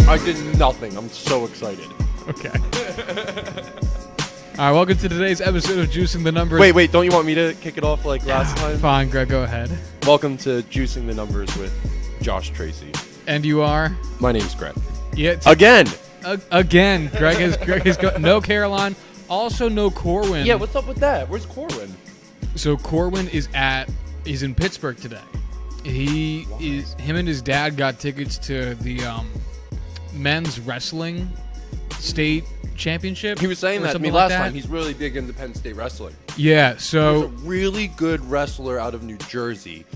I did nothing. I'm so excited. Okay. All right, welcome to today's episode of Juicing the Numbers. Wait, don't you want me to kick it off like last time? Fine, Greg, go ahead. Welcome to Juicing the Numbers with Josh Tracy. And you are? My name's Greg. Yeah. Again! Again. Greg has got no Caroline, also no Corwin. Yeah, what's up with that? Where's Corwin? So Corwin is in Pittsburgh today. Him and his dad got tickets to the men's wrestling state championship. He was saying that to me last time. He's really big into Penn State wrestling. Yeah, so... He's a really good wrestler out of New Jersey.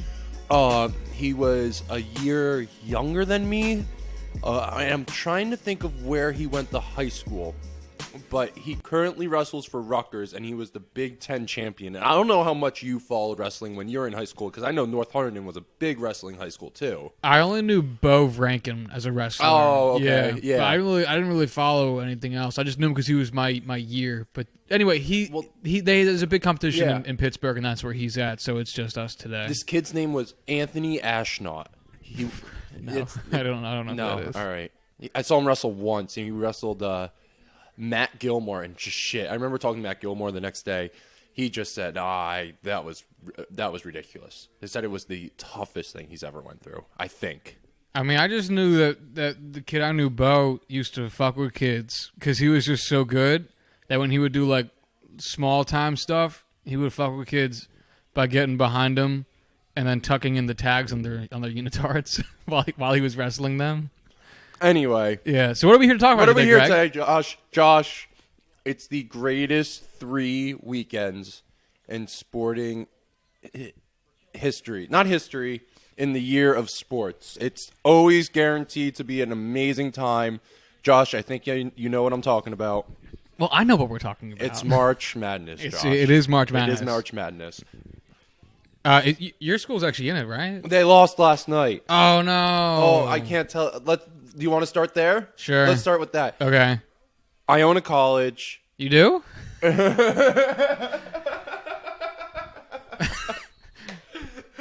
He was a year younger than me. I'm trying to think of where he went to high school. But he currently wrestles for Rutgers, and he was the Big Ten champion. And I don't know how much you followed wrestling when you were in high school, because I know North Hunterdon was a big wrestling high school, too. I only knew Bo Rankin as a wrestler. Oh, okay, yeah. But I didn't really follow anything else. I just knew him because he was my year. But anyway, there's a big competition in Pittsburgh, and that's where he's at, so it's just us today. This kid's name was Anthony Ashnot. I don't know who that is. All right. I saw him wrestle once, and he wrestled... Matt Gilmore and just shit. I remember talking to Matt Gilmore the next day. He just said, that was ridiculous. He said it was the toughest thing he's ever went through, I think. I mean, I just knew that the kid I knew, Bo, used to fuck with kids because he was just so good that when he would do, like, small-time stuff, he would fuck with kids by getting behind them and then tucking in the tags on their unitards while he was wrestling them. Anyway. Yeah, so what are we here to talk about today, Greg? Today, Josh? Josh, it's the greatest 3 weekends in sporting history. Not history, in the year of sports. It's always guaranteed to be an amazing time. Josh, I think you know what I'm talking about. Well, I know what we're talking about. It's March Madness, Josh. It is March Madness. It is March Madness. Your school's actually in it, right? They lost last night. Oh, no. Oh, I can't tell. Do you want to start there? Sure. Let's start with that. Okay. Iona College. You do?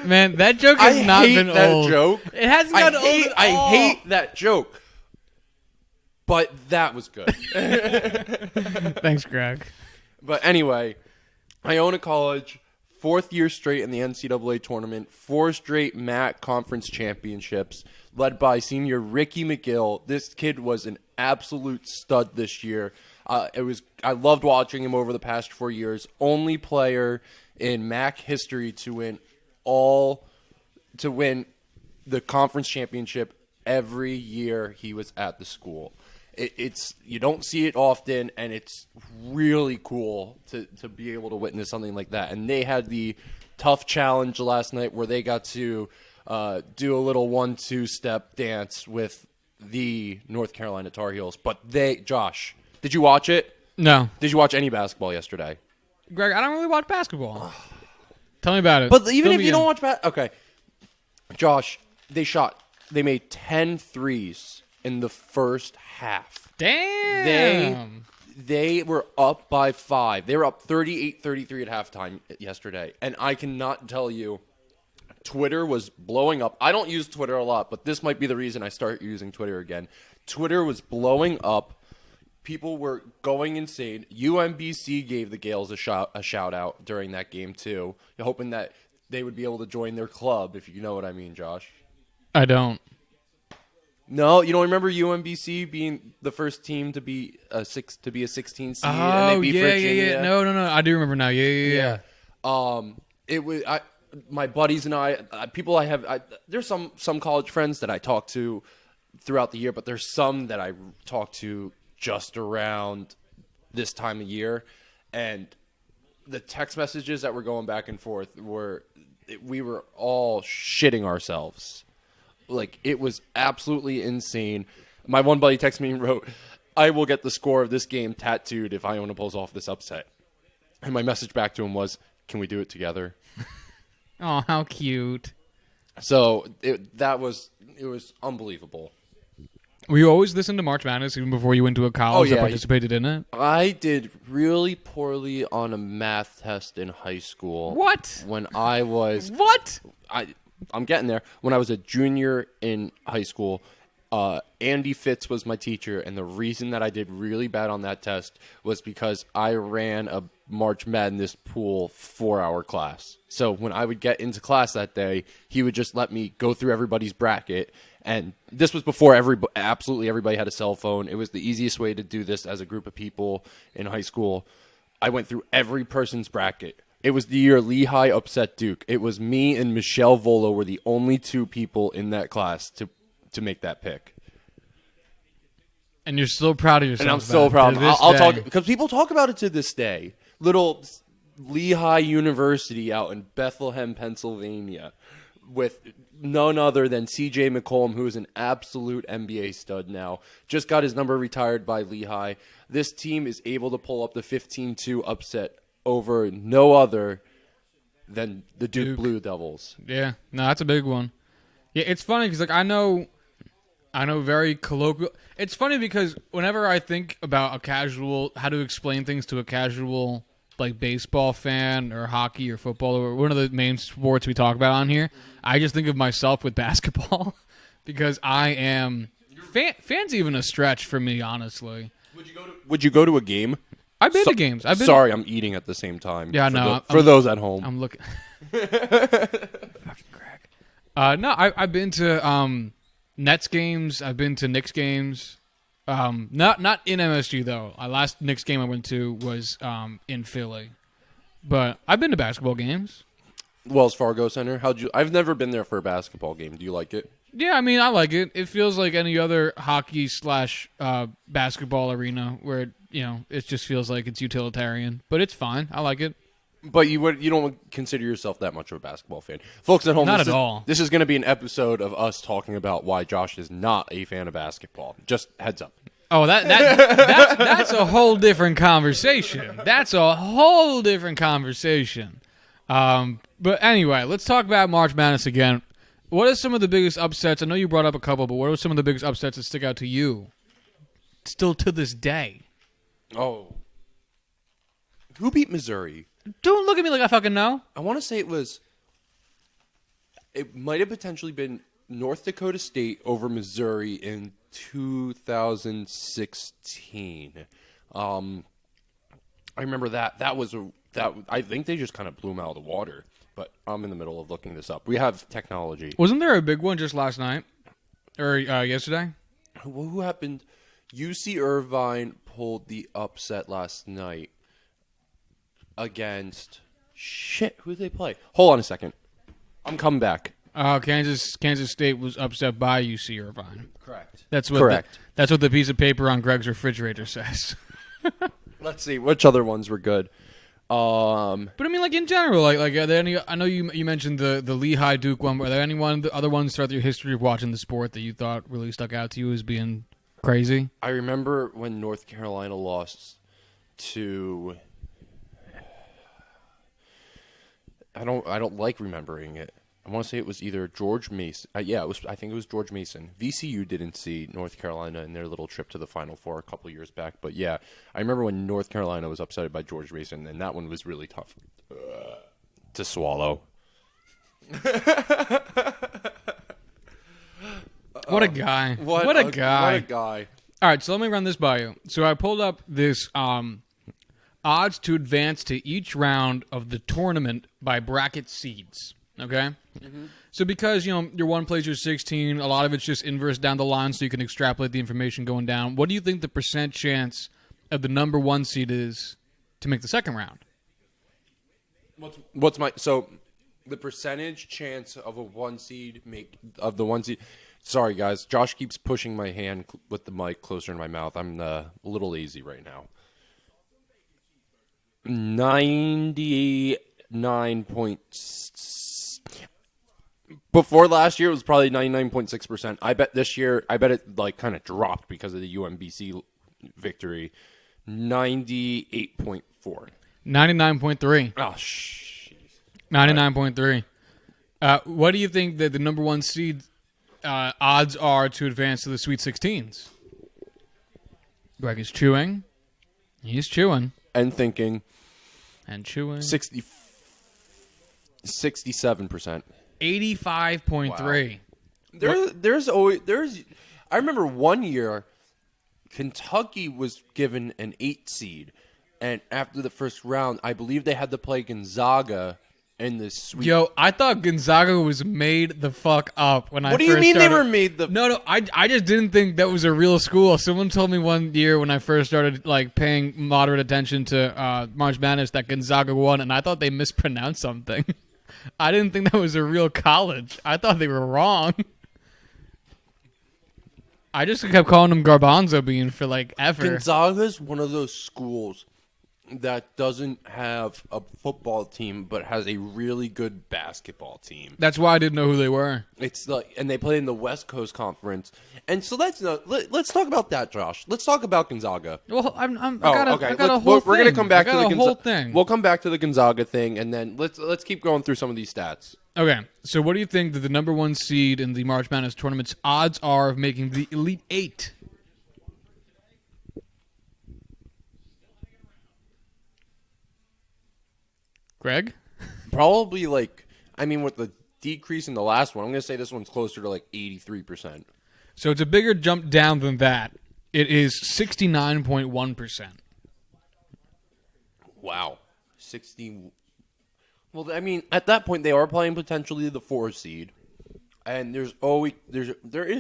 Man, that joke has not been old. I hate that joke. It hasn't gotten old at all. I hate that joke. But that was good. Thanks, Greg. But anyway, Iona College, 4th year straight in the NCAA tournament, 4 straight MAC conference championships, led by senior Ricky McGill. This kid was an absolute stud this year. I loved watching him over the past 4 years. Only player in MAC history to win the conference championship every year he was at the school. You don't see it often, and it's really cool to be able to witness something like that. And they had the tough challenge last night where they got to do a little 1-2 step dance with the North Carolina Tar Heels. But Josh, did you watch it? No. Did you watch any basketball yesterday? Greg, I don't really watch basketball. Tell me about it. But even if you don't watch basketball, okay. Josh, they made 10 threes in the first half. Damn. They were up by 5. They were up 38-33 at halftime yesterday. And I cannot tell you, Twitter was blowing up. I don't use Twitter a lot, but this might be the reason I start using Twitter again. Twitter was blowing up. People were going insane. UMBC gave the Gales a shout out during that game, too, hoping that they would be able to join their club, if you know what I mean, Josh. I don't. No, you don't remember UMBC being the first team to be a 16 seed? Oh, and they beat Virginia? Yeah. No. I do remember now. Yeah. It was my buddies and I. People I have. There's some college friends that I talk to throughout the year, but there's some that I talk to just around this time of year, and the text messages that were going back and forth we were all shitting ourselves. Like, it was absolutely insane. My one buddy texted me and wrote, "I will get the score of this game tattooed if Iona pulls off this upset." And my message back to him was, "Can we do it together?" Oh, how cute. So it was unbelievable. Were you always listening to March Madness even before you went to a college that participated in it? I did really poorly on a math test in high school. What? When I was... What? I'm getting there. When I was a junior in high school, Andy Fitz was my teacher, and the reason that I did really bad on that test was because I ran a March Madness pool 4-hour class. So when I would get into class that day, he would just let me go through everybody's bracket. And this was before absolutely everybody had a cell phone. It was the easiest way to do this as a group of people in high school. I went through every person's bracket. It was the year Lehigh upset Duke. It was me and Michelle Volo were the only two people in that class to make that pick. And you're still proud of yourself. And I'm so proud. I'll talk because people talk about it to this day. Little Lehigh University out in Bethlehem, Pennsylvania, with none other than C.J. McCollum, who is an absolute NBA stud now. Just got his number retired by Lehigh. This team is able to pull up the 15-2 upset over no other than the Duke Blue Devils. Yeah, no, that's a big one. Yeah, it's funny because I know very colloquial. It's funny because whenever I think about how to explain things to a casual like baseball fan or hockey or football or one of the main sports we talk about on here, I just think of myself with basketball because I am fans even a stretch for me, honestly. Would you go to a game? I've been to games. Sorry, I'm eating at the same time. Yeah, for those at home. I'm looking. Fucking crack. No, I've been to Nets games. I've been to Knicks games. Not in MSG though. Last Knicks game I went to was in Philly, but I've been to basketball games. Wells Fargo Center. I've never been there for a basketball game. Do you like it? Yeah, I mean, I like it. It feels like any other hockey / basketball arena where it just feels like it's utilitarian, but it's fine. I like it. But you don't consider yourself that much of a basketball fan. Folks at home, Not at all. This is going to be an episode of us talking about why Josh is not a fan of basketball. Just heads up. Oh, that's a whole different conversation. That's a whole different conversation. But anyway, let's talk about March Madness again. What are some of the biggest upsets? I know you brought up a couple, but what are some of the biggest upsets that stick out to you still to this day? Oh. Who beat Missouri? Don't look at me like I fucking know. I want to say it might have potentially been North Dakota State over Missouri in 2016. I remember that. I think they just kind of blew them out of the water. But I'm in the middle of looking this up. We have technology. Wasn't there a big one just last night? Or yesterday? Who happened? UC Irvine pulled the upset last night against... Shit, who did they play? Hold on a second. I'm coming back. Kansas State was upset by UC Irvine. Correct. That's what the piece of paper on Greg's refrigerator says. Let's see, which other ones were good? But I mean, like in general, like are there any? I know you mentioned the Lehigh Duke one. Are there any other ones throughout your history of watching the sport that you thought really stuck out to you as being crazy? I remember when North Carolina lost to. I don't like remembering it. I want to say it was either George Mason. I think it was George Mason. VCU didn't see North Carolina in their little trip to the Final Four a couple years back. But yeah, I remember when North Carolina was upset by George Mason, and that one was really tough to swallow. What a guy. What a guy. What a guy. All right, so let me run this by you. So I pulled up this odds to advance to each round of the tournament by bracket seeds. Okay? Mm-hmm. So because, your one plays your 16, a lot of it's just inverse down the line so you can extrapolate the information going down. What do you think the percent chance of the number one seed is to make the second round? So the percentage chance of the one seed. Sorry, guys. Josh keeps pushing my hand with the mic closer to my mouth. I'm a little lazy right now. 99.6. Before last year, it was probably 99.6%. I bet this year, it kind of dropped because of the UMBC victory. 98.4. 99.3. Oh, jeez. 99.3. What do you think that the number one seed odds are to advance to the Sweet 16s? Greg is chewing. He's chewing. And thinking. And chewing. 67%. 85.3. Wow. There's always I remember one year, Kentucky was given an 8 seed, and after the first round, I believe they had to play Gonzaga in the sweep. Yo, I thought Gonzaga was made the fuck up when I first What do you mean started. they were made the... No, I just didn't think that was a real school. Someone told me one year when I first started like paying moderate attention to March Madness that Gonzaga won, and I thought they mispronounced something. I didn't think that was a real college. I thought they were wrong. I just kept calling them Garbanzo Bean for like ever. Gonzaga's one of those schools that doesn't have a football team but has a really good basketball team. That's why I didn't know who they were. It's like, and they play in the West Coast Conference, and so let's talk about that, Josh. Let's talk about Gonzaga. Well, I got a We're whole thing. gonna come back to the whole thing. We'll come back to the Gonzaga thing, and then let's keep going through some of these stats. Okay, so what do you think that the number 1 seed in the March Madness tournament's odds are of making the Elite 8? Greg? Probably with the decrease in the last one, I'm going to say this one's closer to 83%. So it's a bigger jump down than that. It is 69.1%. Wow. 60. Well, I mean, at that point, they are playing potentially the 4 seed. And there is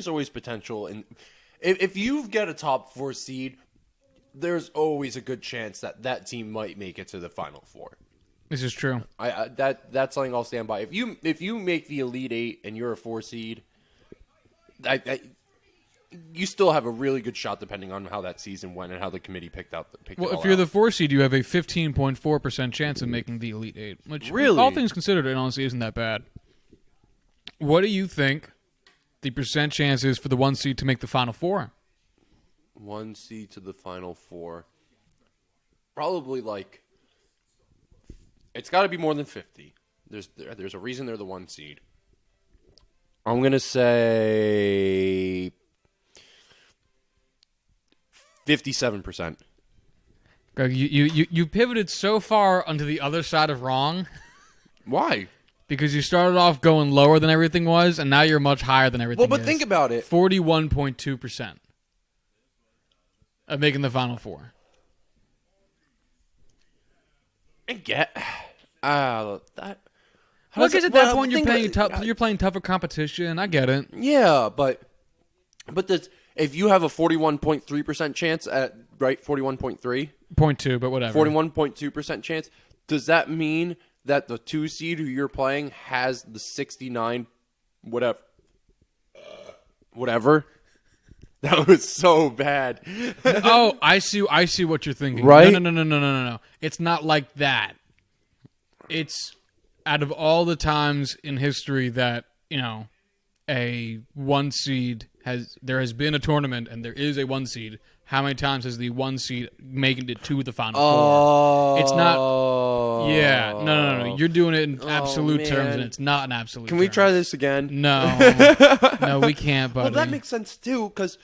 always potential. And if you get a top 4 seed, there's always a good chance that team might make it to the Final Four. This is true. That's something I'll stand by. If you make the Elite 8 and you're a 4 seed, you still have a really good shot depending on how that season went and how the committee picked it all if you're out. the 4 seed, you have a 15.4% chance of making the Elite 8, which, really, all things considered, it honestly isn't that bad. What do you think the percent chance is for the 1 seed to make the Final Four? 1 seed to the Final Four, probably it's got to be more than 50. There's a reason they're the 1 seed. I'm gonna say 57%. Greg, you pivoted so far onto the other side of wrong. Why? Because you started off going lower than everything was, and now you're much higher than everything. Well, but think about it. 41.2% of making the Final Four. Get that. Look, at that point you're playing tougher competition. I get it. Yeah, but if you have a 41.3% chance at 41.3, 0.2, but whatever, 41.2% chance, does that mean that the 2 seed who you're playing has the 69 whatever? That was so bad. Oh, I see what you're thinking. Right? No. It's not like that. It's out of all the times in history that, a 1 seed there has been a tournament and there is a 1 seed, how many times has the 1 seed making it to the Final Four? It's not. Yeah. No. You're doing it in absolute terms, and it's not an absolute Can we try this again? No. No, we can't, buddy. Well, that makes sense, too, because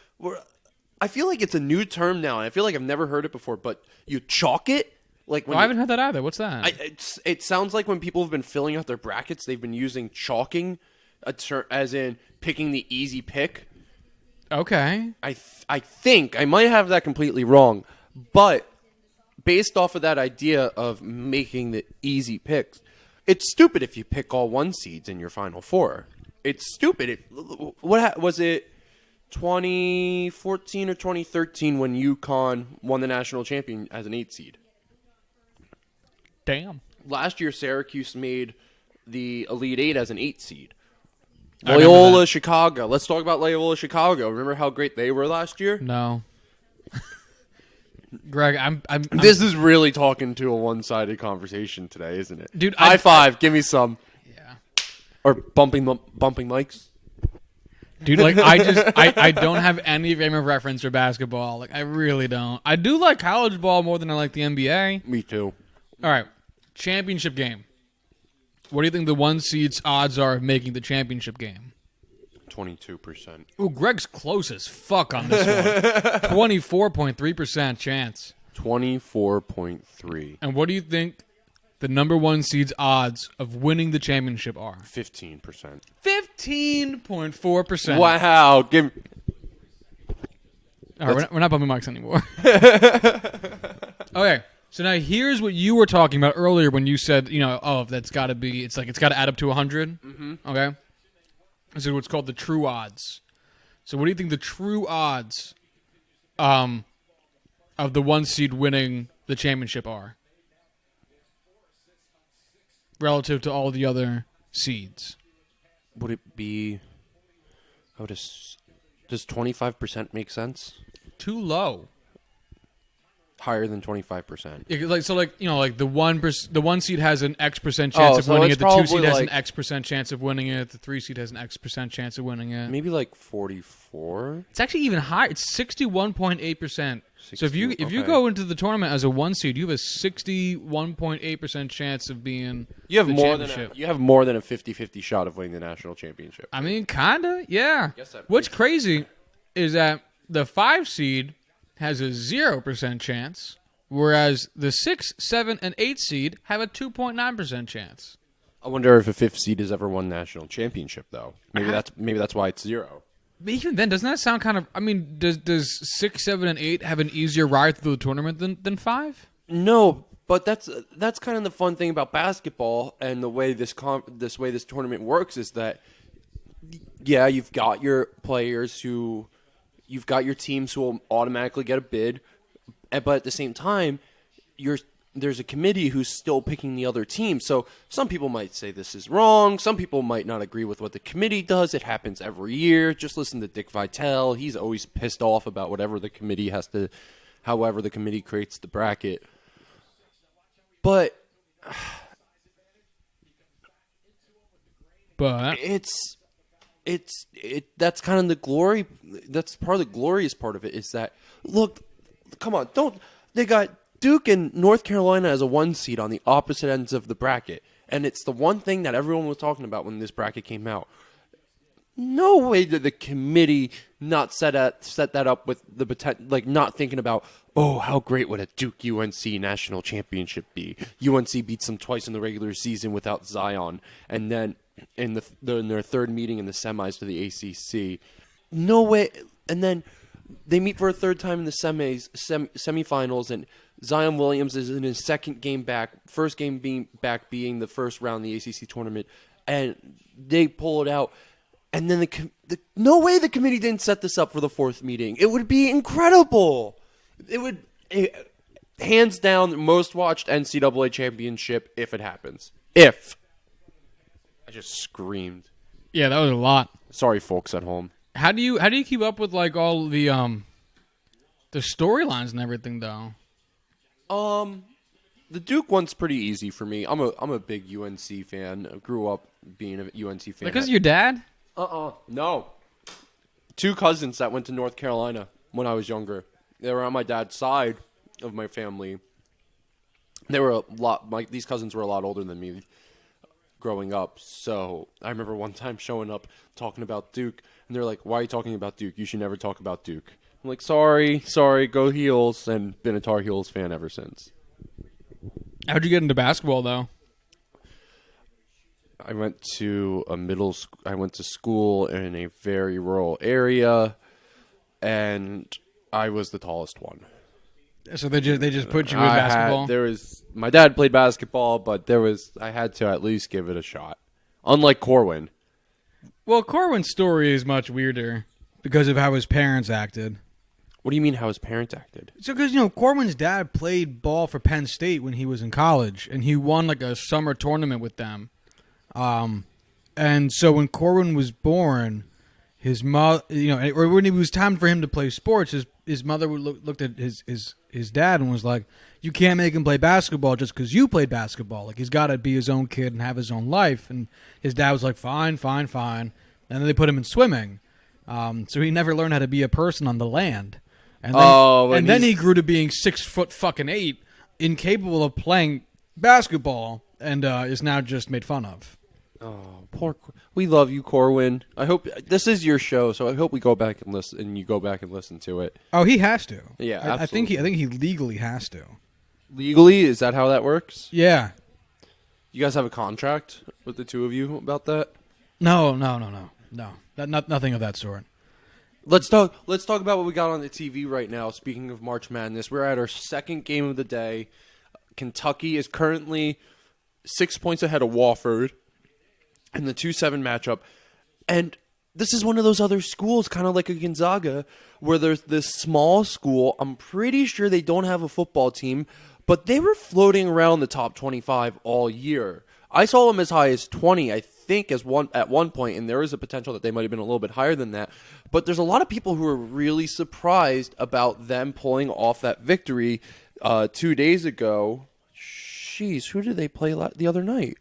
I feel like it's a new term now, and I feel like I've never heard it before, but you chalk it? I haven't heard that either. What's that? It sounds like when people have been filling out their brackets, they've been using chalking, as in picking the easy pick. Okay. I think I might have that completely wrong, but based off of that idea of making the easy picks, it's stupid if you pick all 1 seeds in your Final Four. It's stupid. What was it? 2014 or 2013 when UConn won the national champion as an 8 seed. Damn. Last year, Syracuse made the Elite 8 as an 8 seed. Loyola Chicago. Let's talk about Loyola Chicago. Remember how great they were last year? No. Greg, I'm This is really talking to a one-sided conversation today, isn't it? Dude, high five. Give me some. Yeah. Or bumping mics. Dude, I don't have any frame of reference for basketball. I really don't. I do like college ball more than I like the NBA. Me too. All right. Championship game. What do you think the 1 seed's odds are of making the championship game? 22%. Ooh, Greg's close as fuck on this one. 24.3% chance. 24.3. And what do you think the number 1 seed's odds of winning the championship are? 15%. 15.4%. Wow. All right, we're not bumping mics anymore. Okay, so now here's what you were talking about earlier when you said, that's got to be, it's got to add up to 100. Mm-hmm. Okay, this is what's called the true odds. So what do you think the true odds of the 1 seed winning the championship are relative to all the other seeds? Would it be? Does 25% make sense? Too low. Higher than 25%. Yeah, the 1 seed has an X% chance of winning it. The 2 seed has an X% chance of winning it. The 3 seed has an X% chance of winning it. Maybe like 44. It's actually even higher. It's 61.8%. So if you go into the tournament as a 1 seed, you have a 61.8% chance of being you have the more championship. you have more than a 50-50 shot of winning the national championship. I mean, kinda, yeah. What's crazy is that the 5 seed has a 0% chance, whereas the 6, 7, and 8 seed have a 2.9% chance. I wonder if a 5th seed has ever won national championship, though. Maybe that's why it's 0. But even then, doesn't that sound kind of? I mean, does 6, 7, and 8 have an easier ride through the tournament than 5? No, but that's kind of the fun thing about basketball and the way this tournament works is that, yeah, you've got your players who. You've got your teams who will automatically get a bid, but at the same time, there's a committee who's still picking the other team. So some people might say this is wrong. Some people might not agree with what the committee does. It happens every year. Just listen to Dick Vitale. He's always pissed off about however the committee creates the bracket. But that's kind of the glory. That's part of the glorious part of it is that, look, come on, they got Duke and North Carolina as a 1 seed on the opposite ends of the bracket. And it's the one thing that everyone was talking about when this bracket came out. No way did the committee not set that up with the potential, not thinking about, oh, how great would a Duke UNC national championship be? UNC beats them twice in the regular season without Zion, and then in their third meeting in the semis to the ACC, no way. And then they meet for a third time in the semifinals, and Zion Williams is in his second game back, first game being the first round of the ACC tournament, and they pull it out. And then no way the committee didn't set this up for the 4th meeting. It would be incredible. Hands down, the most watched NCAA championship if it happens. If. I just screamed. Yeah, that was a lot. Sorry, folks at home. How do you keep up with all the storylines and everything though? The Duke one's pretty easy for me. I'm a big UNC fan. I grew up being a UNC fan. Because of your dad? No. 2 cousins that went to North Carolina when I was younger. They were on my dad's side of my family. They were these cousins were a lot older than me growing up. So I remember one time showing up talking about Duke, and they're like, "Why are you talking about Duke? You should never talk about Duke." I'm like, sorry, go Heels, and been a Tar Heels fan ever since. How'd you get into basketball, though? I went to I went to school in a very rural area, and I was the tallest one. So they just put you in basketball? My dad played basketball, but I had to at least give it a shot. Unlike Corwin. Well, Corwin's story is much weirder because of how his parents acted. What do you mean how his parents acted? So because, Corwin's dad played ball for Penn State when he was in college, and he won a summer tournament with them. And so when Corwin was born, his mother, or when it was time for him to play sports, his mother looked at his dad and was like, "You can't make him play basketball just because you played basketball. He's got to be his own kid and have his own life." And his dad was like, "Fine, fine, fine." And then they put him in swimming. So he never learned how to be a person on the land. And then he grew to being 6'8", incapable of playing basketball, and is now just made fun of. Oh, we love you, Corwin. I hope this is your show, so I hope we go back and listen, and you go back and listen to it. Oh, he has to. Yeah, absolutely. I think he legally has to. Legally, is that how that works? Yeah. You guys have a contract with the two of you about that? No. Nothing of that sort. Let's talk about what we got on the TV right now. Speaking of March Madness, we're at our second game of the day. Kentucky is currently 6 points ahead of Wofford in the 2-7 matchup. And this is one of those other schools, kind of like a Gonzaga, where there's this small school. I'm pretty sure they don't have a football team, but they were floating around the top 25 all year. I saw them as high as 20, I think, at one point, and there is a potential that they might have been a little bit higher than that. But there's a lot of people who are really surprised about them pulling off that victory 2 days ago. Jeez, who did they play the other night?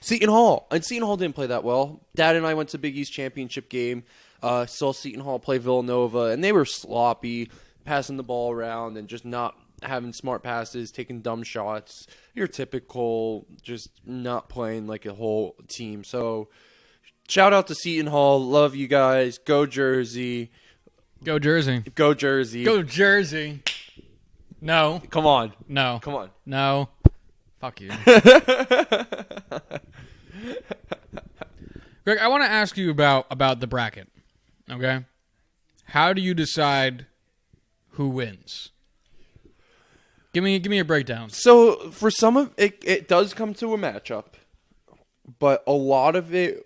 Seton Hall. And Seton Hall didn't play that well. Dad and I went to Big East championship game. Saw Seton Hall play Villanova, and they were sloppy, passing the ball around and just not having smart passes, taking dumb shots. Your typical, just not playing like a whole team. So, shout out to Seton Hall. Love you guys. Go Jersey. Go Jersey. Go Jersey. Go Jersey. No. Come on. No. Come on. No. Fuck you. Greg, I want to ask you about the bracket. Okay? How do you decide who wins? Give me a breakdown. So for some of it does come to a matchup, but a lot of it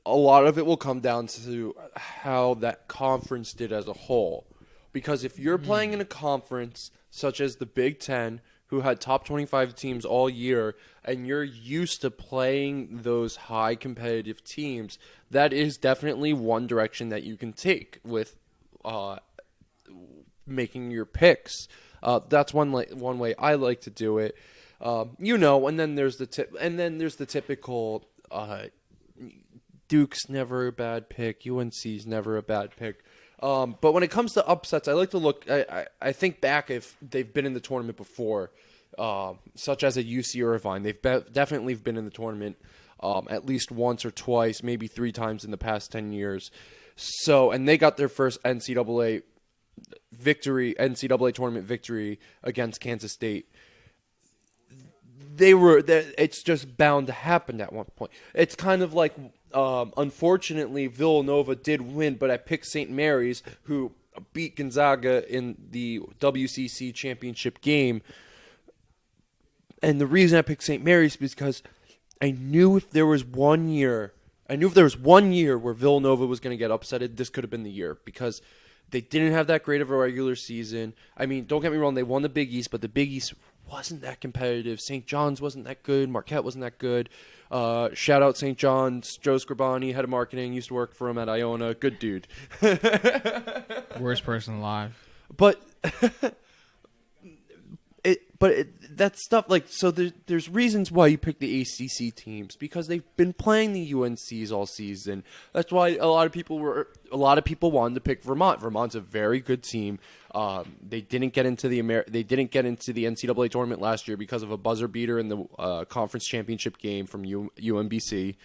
will come down to how that conference did as a whole. Because if you're playing in a conference such as the Big Ten, who had top 25 teams all year, and you're used to playing those high competitive teams, that is definitely one direction that you can take with making your picks. That's one way I like to do it. And then there's the typical Duke's never a bad pick, UNC's never a bad pick. But when it comes to upsets, I like to look. I think back if they've been in the tournament before, such as a UC Irvine. They've definitely been in the tournament at least once or twice, maybe 3 times in the past 10 years. So, and they got their first NCAA tournament victory against Kansas State. It's just bound to happen at one point. It's kind of like, unfortunately, Villanova did win, but I picked St. Mary's, who beat Gonzaga in the WCC championship game. And the reason I picked St. Mary's is because I knew if there was one year where Villanova was going to get upsetted, this could have been the year, because they didn't have that great of a regular season. I mean, don't get me wrong, they won the Big East, but the Big East wasn't that competitive. St. John's wasn't that good. Marquette wasn't that good. Shout out St. John's. Joe Scribani, head of marketing, used to work for him at Iona. Good dude. Worst person alive. But that's stuff like, so there's reasons why you pick the ACC teams, because they've been playing the UNCs all season. That's why a lot of people wanted to pick Vermont. Vermont's a very good team. They didn't get into the NCAA tournament last year because of a buzzer beater in the conference championship game from UMBC.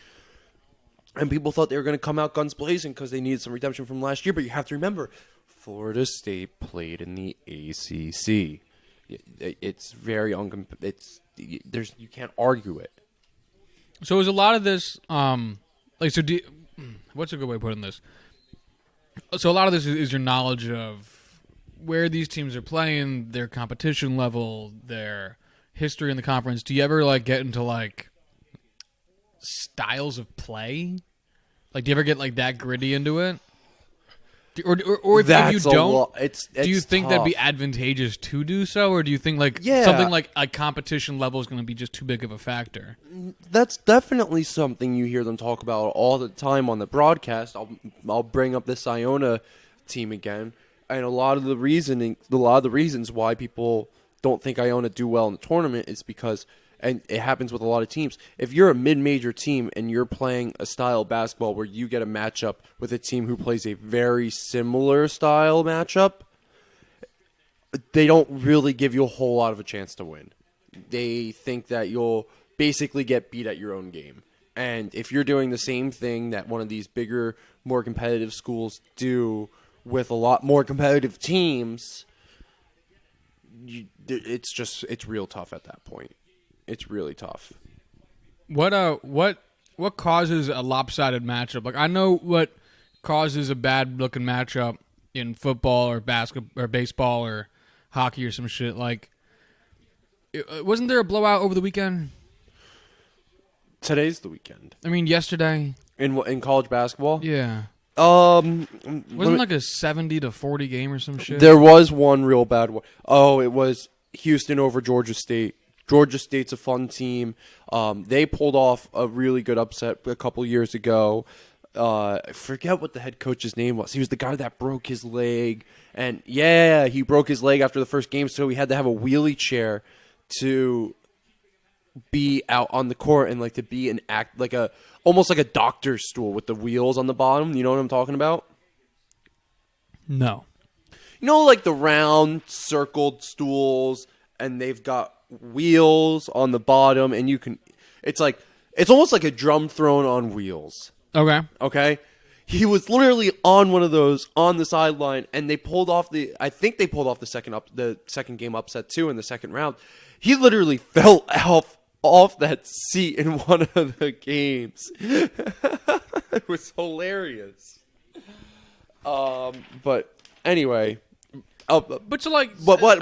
And people thought they were going to come out guns blazing because they needed some redemption from last year. But you have to remember, Florida State played in the ACC. It's very you can't argue it. So is a lot of this what's a good way of putting this? So a lot of this is your knowledge of where these teams are playing, their competition level, their history in the conference. Do you ever get into styles of play? Do you ever get that gritty into it? Or if you don't, do you think that'd be advantageous to do so, or do you think something like a competition level is going to be just too big of a factor? That's definitely something you hear them talk about all the time on the broadcast. I'll bring up this Iona team again, and a lot of the reasons why people don't think Iona do well in the tournament is because, and it happens with a lot of teams, if you're a mid-major team and you're playing a style of basketball where you get a matchup with a team who plays a very similar style matchup, they don't really give you a whole lot of a chance to win. They think that you'll basically get beat at your own game. And if you're doing the same thing that one of these bigger, more competitive schools do with a lot more competitive teams, it's real tough at that point. It's really tough. What causes a lopsided matchup? I know what causes a bad looking matchup in football or basketball or baseball or hockey or some shit. Like, wasn't there a blowout over the weekend? Today's the weekend. I mean, yesterday In college basketball. Yeah. Wasn't like a 70-40 game or some shit? There was one real bad one. Oh, it was Houston over Georgia State. Georgia State's a fun team. They pulled off a really good upset a couple years ago. I forget what the head coach's name was. He was the guy that broke his leg. And, yeah, he broke his leg after the first game, so he had to have a wheelie chair to be out on the court and, like, to be an act like a almost like a doctor's stool with the wheels on the bottom. You know what I'm talking about? No. You know, like the round circled stools, and they've got wheels on the bottom, and you can. It's almost like a drum throne on wheels. Okay. Okay. He was literally on one of those on the sideline, and they pulled off I think they pulled off the second game upset too in the second round. He literally fell off that seat in one of the games. It was hilarious. But anyway, but so like what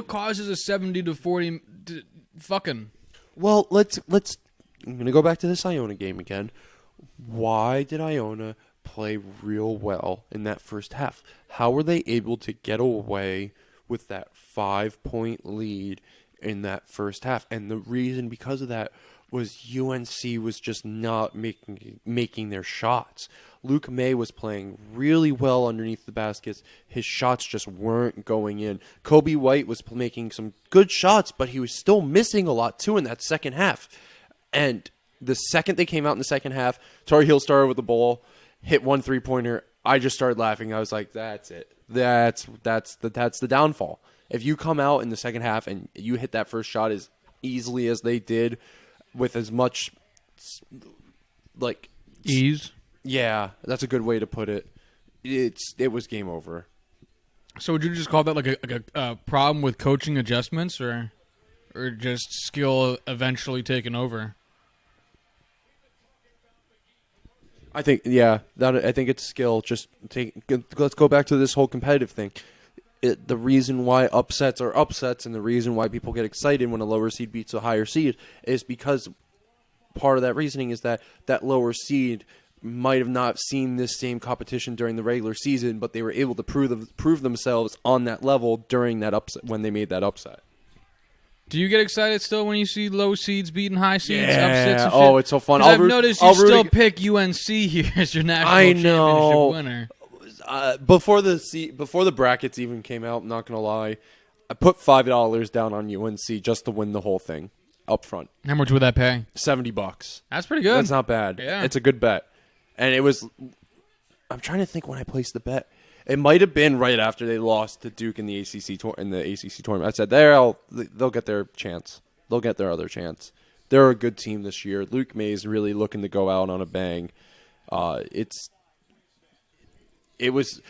causes a 70-40 fucking? Well, let's. I'm gonna go back to this Iona game again. Why did Iona play real well in that first half? How were they able to get away with that 5-point lead in that first half? And the reason because of that was UNC was just not making their shots. Luke May was playing really well underneath the baskets. His shots just weren't going in. Kobe White was making some good shots, but he was still missing a lot too in that second half. And the second they came out in the second half, Tar Heel started with the ball, hit one 3-pointer. I just started laughing. I was like, "That's it. That's the downfall." If you come out in the second half and you hit that first shot as easily as they did, with as much like ease, yeah, that's a good way to put it. It was game over. So would you just call that like a problem with coaching adjustments, or just skill eventually taking over? I think I think it's skill. Let's go back to this whole competitive thing. The reason why upsets are upsets and the reason why people get excited when a lower seed beats a higher seed is because part of that reasoning is that lower seed might have not seen this same competition during the regular season, but they were able to prove themselves on that level during that upset when they made that upset. Do you get excited still when you see low seeds beating high seeds? Yeah. Upsets and shit? Oh, it's so fun. I've noticed you still pick UNC here as your national championship winner. Before the brackets even came out, I'm not gonna lie, I put $5 down on UNC just to win the whole thing up front. How much would that pay? $70. That's pretty good. That's not bad. Yeah, it's a good bet. And it was. I'm trying to think when I placed the bet. It might have been right after they lost to Duke in the ACC tournament. I said, they'll get their chance. They'll get their other chance. They're a good team this year. Luke May is really looking to go out on a bang. It was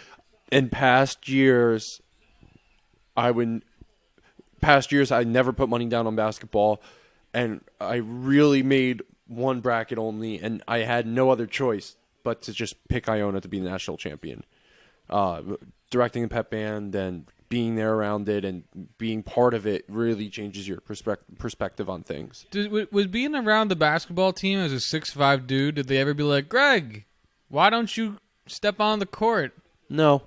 in past years. I never put money down on basketball, and I really made one bracket only, and I had no other choice but to just pick Iona to be the national champion. Directing the pep band and being there around it and being part of it really changes your perspective on things. Was being around the basketball team as a 6'5" dude, did they ever be like, Greg, why don't you step on the court? No.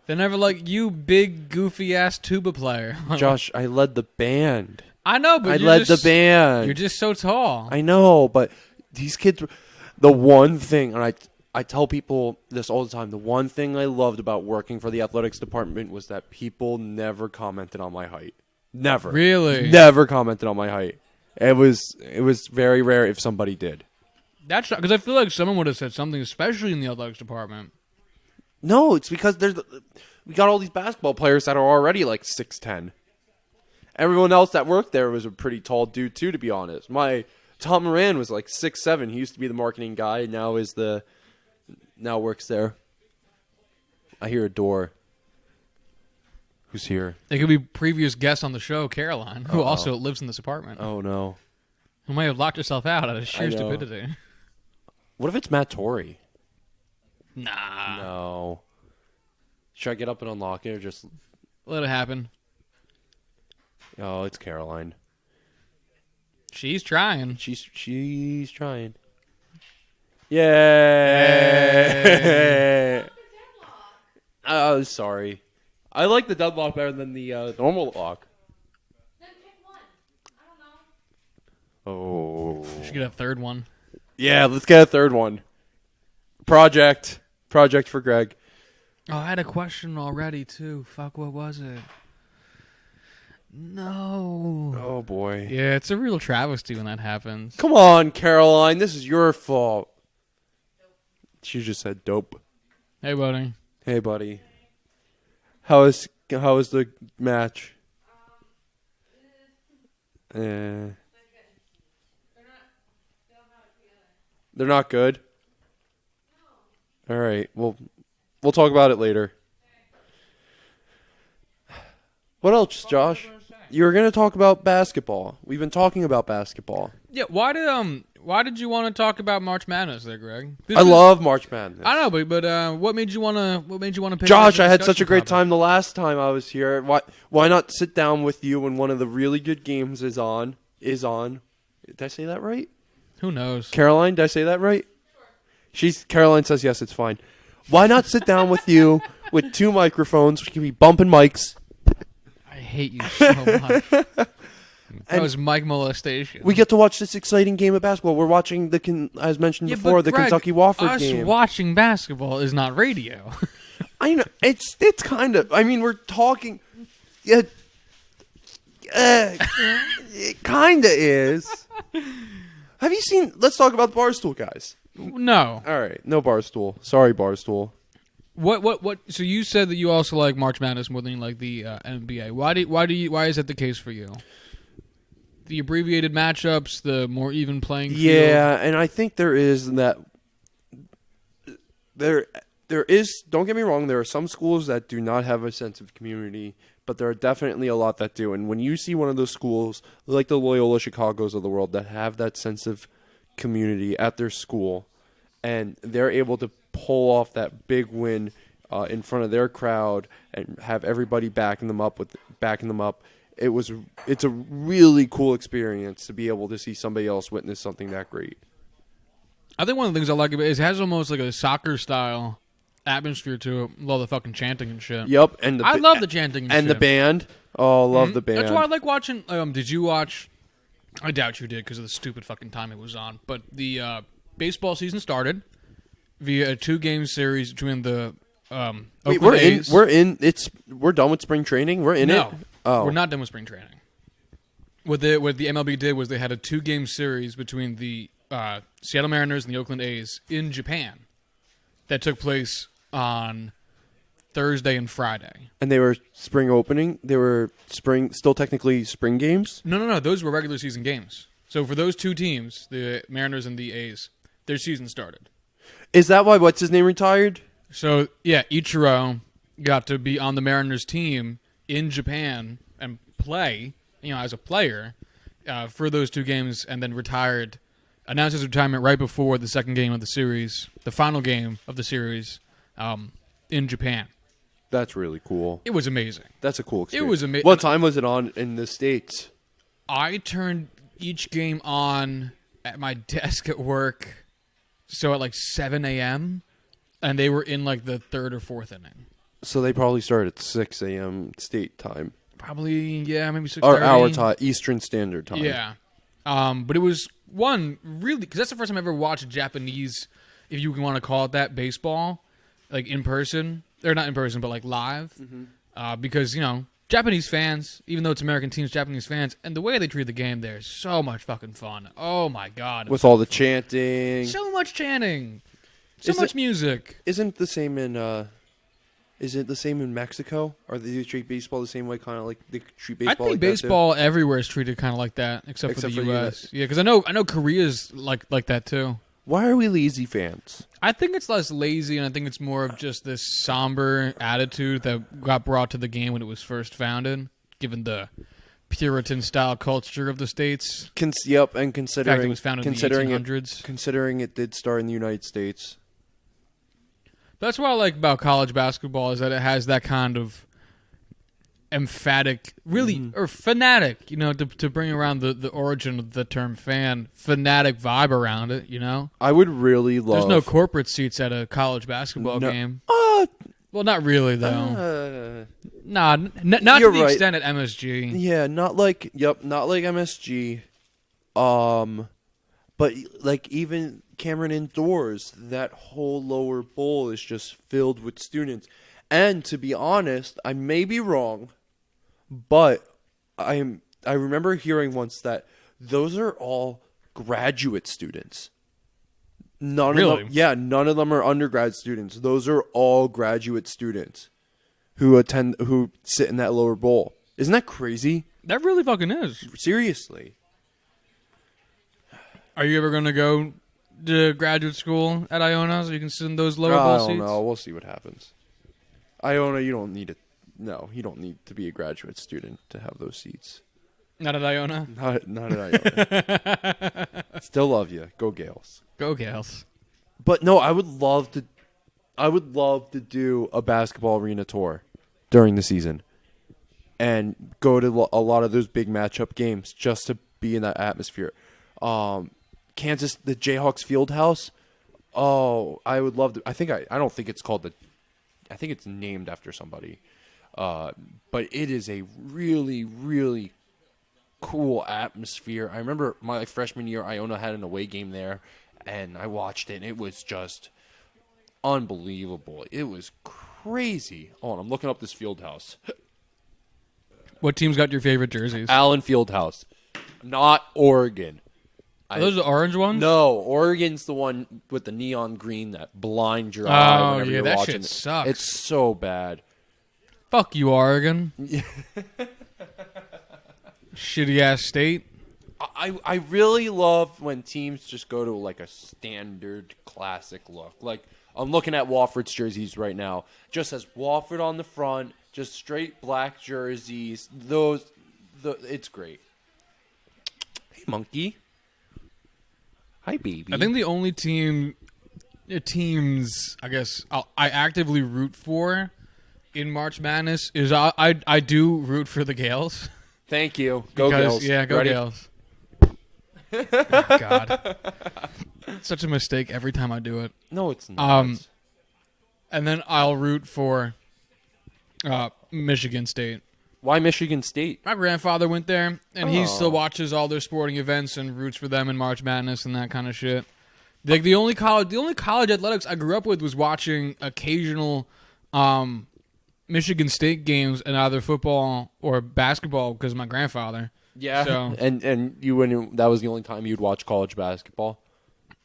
They're never like, you big goofy ass tuba player. Josh, I led the band. I know, but the band. You're just so tall. I know, but these kids, the one thing, and I tell people this all the time, the one thing I loved about working for the athletics department was that people never commented on my height. Never. Really? Never commented on my height. It was very rare if somebody did. That's because I feel like someone would have said something, especially in the athletics department. No, it's because we got all these basketball players that are already like 6'10". Everyone else that worked there was a pretty tall dude too, to be honest. Tom Moran was like 6'7". He used to be the marketing guy, now works there. I hear a door. Who's here? It could be previous guest on the show, Caroline, who also lives in this apartment. Oh, no. Who may have locked herself out out of sheer stupidity. What if it's Matt Torrey? Nah. No. Should I get up and unlock it or just... Let it happen. Oh, it's Caroline. She's trying. She's trying. Yay! Oh, sorry. I like the deadlock better than the normal lock. Then pick one. I don't know. Oh. We should get a third one. Yeah, let's get a third one. Project for Greg. Oh, I had a question already, too. Fuck, what was it? No. Oh, boy. Yeah, it's a real travesty when that happens. Come on, Caroline. This is your fault. She just said dope. Hey, buddy. Hey, buddy. How is the match? They're not good? All right. We'll talk about it later. What else, Josh? You were going to talk about basketball. We've been talking about basketball. Yeah, why did you want to talk about March Madness there, Greg? I love March Madness. I know, but what made you want to pick Josh, up I the had such a great discussion time the last time I was here. Why not sit down with you when one of the really good games is on? Did I say that right? topic? Who knows? Caroline, did I say that right? Sure. Caroline says yes, it's fine. Why not sit down with you with two microphones? We can be bumping mics. I hate you so much. That was mic molestation. We get to watch this exciting game of basketball. We're watching as mentioned before, the Greg, Kentucky-Wofford game. Us watching basketball is not radio. I know it's kind of. I mean, we're talking. It kind of is. Have you seen? Let's talk about the Barstool guys. No. All right, no Barstool. Sorry, Barstool. What? So you said that you also like March Madness more than you like the NBA. Why is that the case for you? The abbreviated matchups, the more even playing field. Yeah, and I think there is that. There is. Don't get me wrong. There are some schools that do not have a sense of community, but there are definitely a lot that do. And when you see one of those schools, like the Loyola Chicagos of the world, that have that sense of community at their school, and they're able to pull off that big win in front of their crowd and have everybody backing them up. It's a really cool experience to be able to see somebody else witness something that great. I think one of the things I like about it is it has almost like a soccer style atmosphere to it. Love the fucking chanting and shit. Yep, and I love the chanting and shit. the band. Oh, love the band. That's why I like watching. Did you watch? I doubt you did because of the stupid fucking time it was on. But the baseball season started via a 2-game series between the Wait, Oakland A's. We're done with spring training. We're in it. No, Oh, we're not done with spring training. What the MLB did was they had a 2-game series between the Seattle Mariners and the Oakland A's in Japan that took place on Thursday and Friday. And they were spring opening. They were still technically spring games. No. Those were regular season games. So for those two teams, the Mariners and the A's, their season started. Is that why what's his name retired? So yeah, Ichiro got to be on the Mariners team in Japan and play, as a player for those 2 games, and then retired. Announced his retirement right before the second game of the series, the final game of the series, in Japan. That's really cool. It was amazing. That's a cool experience. It was amazing. What time was it on in the States? I turned each game on at my desk at work, so at like 7 a.m., and they were in like the 3rd or 4th inning. So they probably started at 6 a.m. State time. Probably, yeah, maybe 6:30. Or our time, Eastern Standard Time. Yeah. But it was, really, because that's the first time I ever watched Japanese, if you want to call it that, baseball, like in person. Or not in person, but like live. Mm-hmm. Because, Japanese fans, even though it's American teams, Japanese fans, and the way they treat the game there is so much fucking fun. Oh, my God. With all the chanting. So much chanting. So much music. Isn't the same in... Is it the same in Mexico? Or do they treat baseball the same way, kind of like they treat baseball? I think like baseball everywhere is treated kind of like that, except for the U.S. Yeah, because I know Korea's like that too. Why are we lazy fans? I think it's less lazy, and I think it's more of just this somber attitude that got brought to the game when it was first founded, given the Puritan style culture of the states. Yep, and In fact, it was founded in the considering 1800s. considering it did start in the United States. That's what I like about college basketball is that it has that kind of emphatic, really, or fanatic, to bring around the origin of the term fanatic vibe around it, I would really love. There's no corporate seats at a college basketball game. Well, not really, though. Not to the extent at MSG. Yeah, not like MSG. But like even Cameron Indoors, that whole lower bowl is just filled with students. And to be honest, I may be wrong, but I remember hearing once that those are all graduate students. None of them are undergrad students. Those are all graduate students who sit in that lower bowl. Isn't that crazy? That really fucking is. Seriously. Are you ever going to go to graduate school at Iona so you can sit in those lower bowl seats? I don't know. We'll see what happens. Iona, you don't need it. No, you don't need to be a graduate student to have those seats. Not at Iona? Not at Iona. Still love you. Go Gales. Go Gales. But no, I would love to do a basketball arena tour during the season and go to a lot of those big matchup games just to be in that atmosphere. Kansas, the Jayhawks field house. Oh, I would love to. I don't think it's called I think it's named after somebody. But it is a really, really cool atmosphere. I remember my freshman year, Iona had an away game there, and I watched it, and it was just unbelievable. It was crazy. Oh, and I'm looking up this field house. What team's got your favorite jerseys? Allen Fieldhouse, not Oregon. Are those the orange ones? No, Oregon's the one with the neon green that blinds your eye whenever you're that watching shit it. sucks. It's so bad. Fuck you, Oregon. Shitty ass state. I really love when teams just go to like a standard classic look. Like I'm looking at Wofford's jerseys right now. Just has Wofford on the front, just straight black jerseys. It's great. Hey, monkey. Hi, baby. I think the only teams I guess I actively root for in March Madness is I do root for the Gales. Thank you. Go Gales. Yeah, go Ready? Gales. Oh, God. It's such a mistake every time I do it. No, it's not. And then I'll root for Michigan State. Why Michigan State? My grandfather went there, and he still watches all their sporting events and roots for them in March Madness and that kind of shit. Like the only college athletics I grew up with was watching occasional Michigan State games in either football or basketball because of my grandfather. Yeah, so, and you wouldn't. That was the only time you'd watch college basketball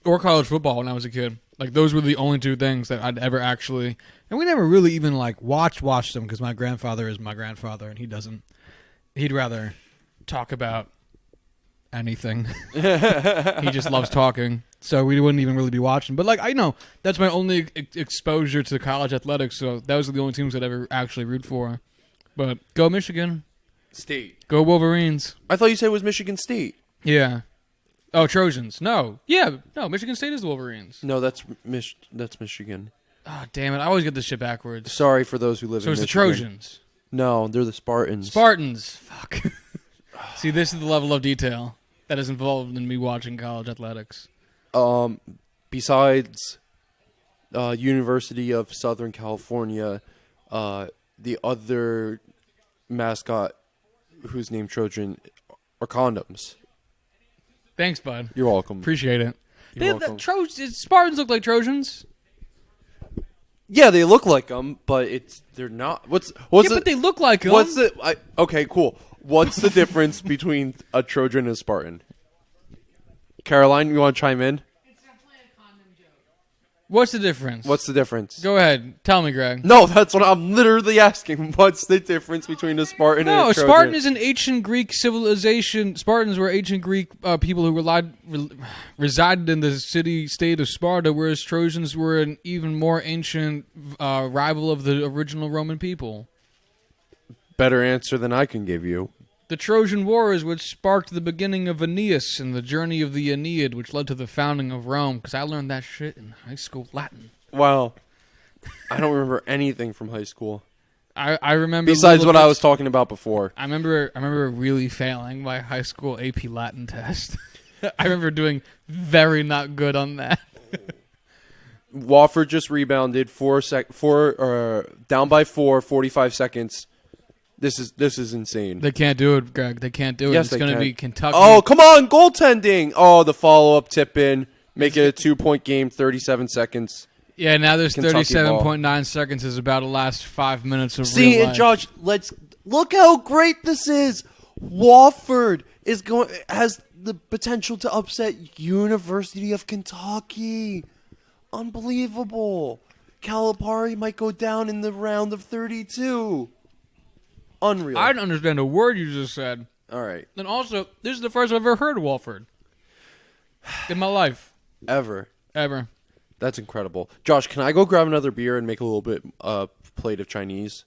or college football when I was a kid. Like those were the only two things that I'd ever actually, and we never really even like watch them because my grandfather is my grandfather and he doesn't. He'd rather talk about anything. He just loves talking, so we wouldn't even really be watching. But like I know that's my only exposure to college athletics. So those are the only teams I'd ever actually root for. But go Michigan State. Go Wolverines. I thought you said it was Michigan State. Yeah. Oh, Trojans. No. Yeah. No, Michigan State is the Wolverines. No, that's Michigan. Oh, damn it. I always get this shit backwards. Sorry for those who live So in it's the Michigan. Trojans. No, they're the Spartans. Spartans. Fuck. See, this is the level of detail that is involved in me watching college athletics. Besides University of Southern California, the other mascot who's named Trojan are condoms. Thanks, bud. You're welcome. Appreciate it. You're welcome. Spartans look like Trojans. Yeah, they look like them, but they're not. What's but they look like them. Okay, cool. What's the difference between a Trojan and a Spartan? Caroline, you want to chime in? It's definitely a condom joke. What's the difference? What's the difference? Go ahead. Tell me, Greg. No, that's what I'm literally asking. What's the difference between a Spartan and a Trojan? No, Spartan is an ancient Greek civilization. Spartans were ancient Greek people who resided in the city-state of Sparta, whereas Trojans were an even more ancient rival of the original Roman people. Better answer than I can give you. The Trojan War is what sparked the beginning of Aeneas and the journey of the Aeneid, which led to the founding of Rome. Because I learned that shit in high school Latin. Wow. I don't remember anything from high school. I remember besides what I was talking about before. I remember really failing my high school AP Latin test. I remember doing very not good on that. Wofford just rebounded down by 45 seconds. This is insane. They can't do it, Greg. They can't do it. Yes, it's going to be Kentucky. Oh, come on, goaltending. Oh, the follow-up tip in. Make it a 2-point game, 37 seconds. Yeah, now there's Kentucky 37.9 seconds is about the last 5 minutes of See, real and life. Josh, let's look how great this is. Wofford has the potential to upset University of Kentucky. Unbelievable. Calipari might go down in the round of 32. Unreal. I don't understand a word you just said. All right. And also, this is the first I've ever heard of Walford in my life. Ever. That's incredible. Josh, can I go grab another beer and make a little bit plate of Chinese?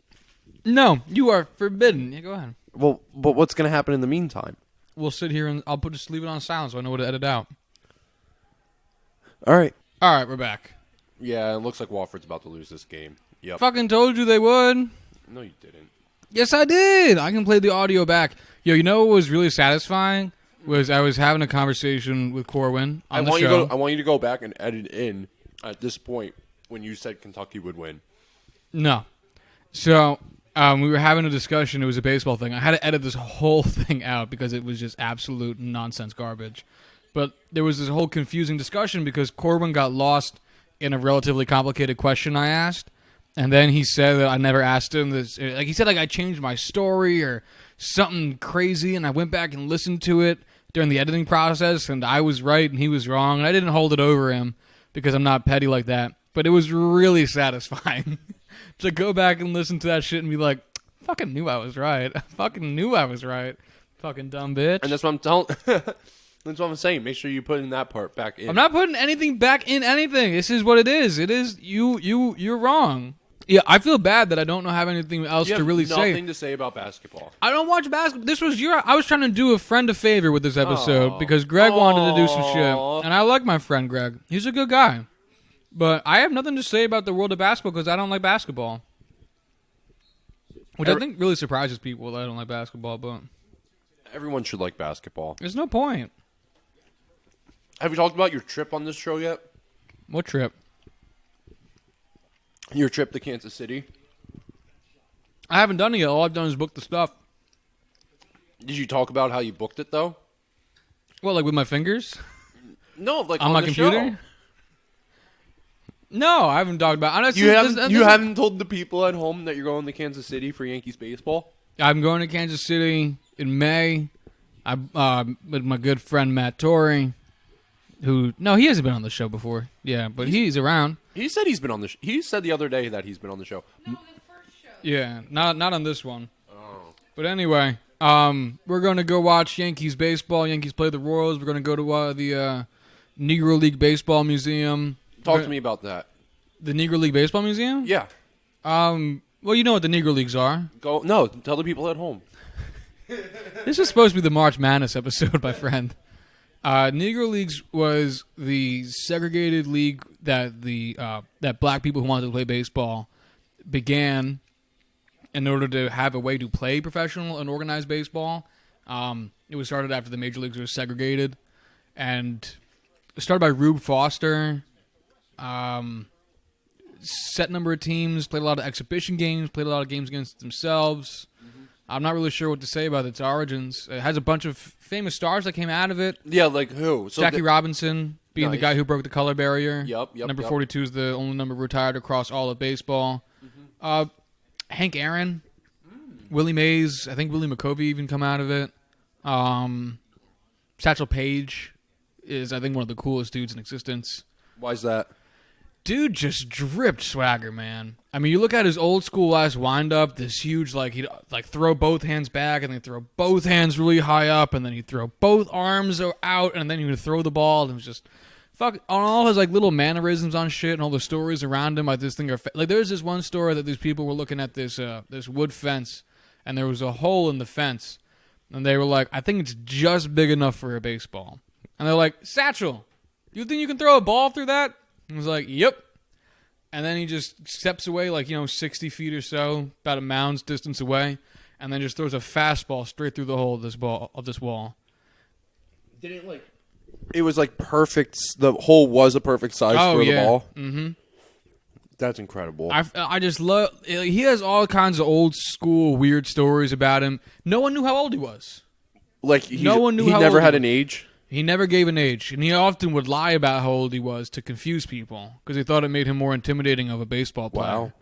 No, you are forbidden. Yeah, go ahead. Well, but what's going to happen in the meantime? We'll sit here and I'll just leave it on silent so I know what to edit out. All right. All right, we're back. Yeah, it looks like Wofford's about to lose this game. Yep. Fucking told you they would. No, you didn't. Yes, I did. I can play the audio back. Yo, you know what was really satisfying? Was I was having a conversation with Corwin on the show. I want you to go back and edit in at this point when you said Kentucky would win. No. So, we were having a discussion. It was a baseball thing. I had to edit this whole thing out because it was just absolute nonsense garbage. But there was this whole confusing discussion because Corwin got lost in a relatively complicated question I asked. And then he said that I never asked him this. Like he said, like I changed my story or something crazy, and I went back and listened to it during the editing process, and I was right and he was wrong, and I didn't hold it over him because I'm not petty like that. But it was really satisfying to go back and listen to that shit and be like, "Fucking knew I was right. I fucking knew I was right. Fucking dumb bitch." And that's what I'm telling. That's what I'm saying. Make sure you put in that part back in. I'm not putting anything back in anything. This is what it is. It is you're wrong. Yeah, I feel bad that I don't have anything else to really say. Nothing to say about basketball. I don't watch basketball. This was I was trying to do a friend a favor with this episode because Greg wanted to do some shit, and I like my friend Greg. He's a good guy, but I have nothing to say about the world of basketball because I don't like basketball, which I think really surprises people that I don't like basketball. But everyone should like basketball. There's no point. Have you talked about your trip on this show yet? What trip? Your trip to Kansas City? I haven't done it yet. All I've done is book the stuff. Did you talk about how you booked it, though? What, like with my fingers? No, like on my computer? Show. No, I haven't talked about it. You haven't told the people at home that you're going to Kansas City for Yankees baseball? I'm going to Kansas City in May. With my good friend Matt Torrey. He hasn't been on the show before. Yeah, but he's around. He said he's been on the he said the other day that he's been on the show. No, the first show. Yeah, not on this one. Oh. But anyway, we're going to go watch Yankees baseball. Yankees play the Royals. We're going to go to the Negro League Baseball Museum. Talk to me about that. The Negro League Baseball Museum? Yeah. Well, you know what the Negro Leagues are. Tell the people at home. This is supposed to be the March Madness episode, my friend. Negro Leagues was the segregated league that that black people who wanted to play baseball began in order to have a way to play professional and organized baseball. It was started after the major leagues were segregated, and it started by Rube Foster. Set number of teams, played a lot of exhibition games, played a lot of games against themselves. I'm not really sure what to say about its origins. It has a bunch of famous stars that came out of it. Yeah, like who? So Jackie Robinson being the guy who broke the color barrier. Yep. Number 42 is the only number retired across all of baseball. Hank Aaron, Willie Mays, I think Willie McCovey even come out of it. Satchel Paige is, I think, one of the coolest dudes in existence. Why's that? Dude just dripped swagger, man. I mean, you look at his old school ass wind-up, this huge, he'd throw both hands back, and then throw both hands really high up, and then he'd throw both arms out, and then he would throw the ball, and it was just, on all his, little mannerisms on shit, and all the stories around him, this thing there's this one story that these people were looking at this wood fence, and there was a hole in the fence, And they were like, I think it's just big enough for a baseball. And they're like, Satchel, you think you can throw a ball through that? And I was like, yep. And then he just steps away 60 feet or so, about a mound's distance away, and then just throws a fastball straight through the hole of this wall. Didn't it was perfect. The hole was a perfect size for the ball. Mm-hmm. That's incredible. I just love. He has all kinds of old school weird stories about him. No one knew how old he was. No one knew he never had an age. He never gave an age, and he often would lie about how old he was to confuse people because he thought it made him more intimidating of a baseball player. Wow.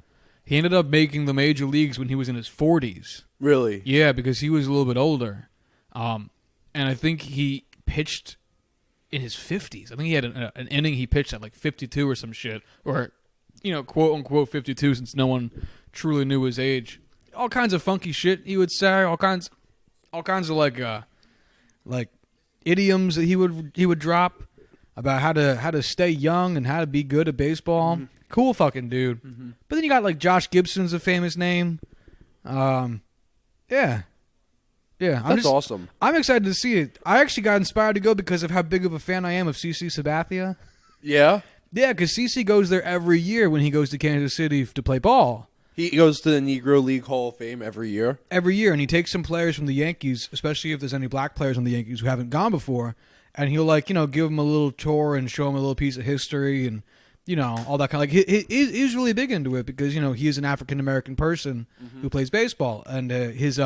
He ended up making the major leagues when he was in his 40s. Really? Yeah, because he was a little bit older. And I think he pitched in his 50s. I think he had an inning he pitched at 52 or some shit. Or, quote unquote 52 since no one truly knew his age. All kinds of funky shit he would say. All kinds of idioms that he would drop about how to stay young and how to be good at baseball. Mm-hmm. Cool fucking dude. Mm-hmm. But then you got Josh Gibson's a famous name. Yeah. That's awesome. I'm excited to see it. I actually got inspired to go because of how big of a fan I am of CC Sabathia. Yeah? Yeah, because CC goes there every year when he goes to Kansas City to play ball. He goes to the Negro League Hall of Fame every year? Every year, and he takes some players from the Yankees, especially if there's any black players on the Yankees who haven't gone before, and he'll give them a little tour and show them a little piece of history and all that kind of he's really big into it because he is an African American person who plays baseball, and his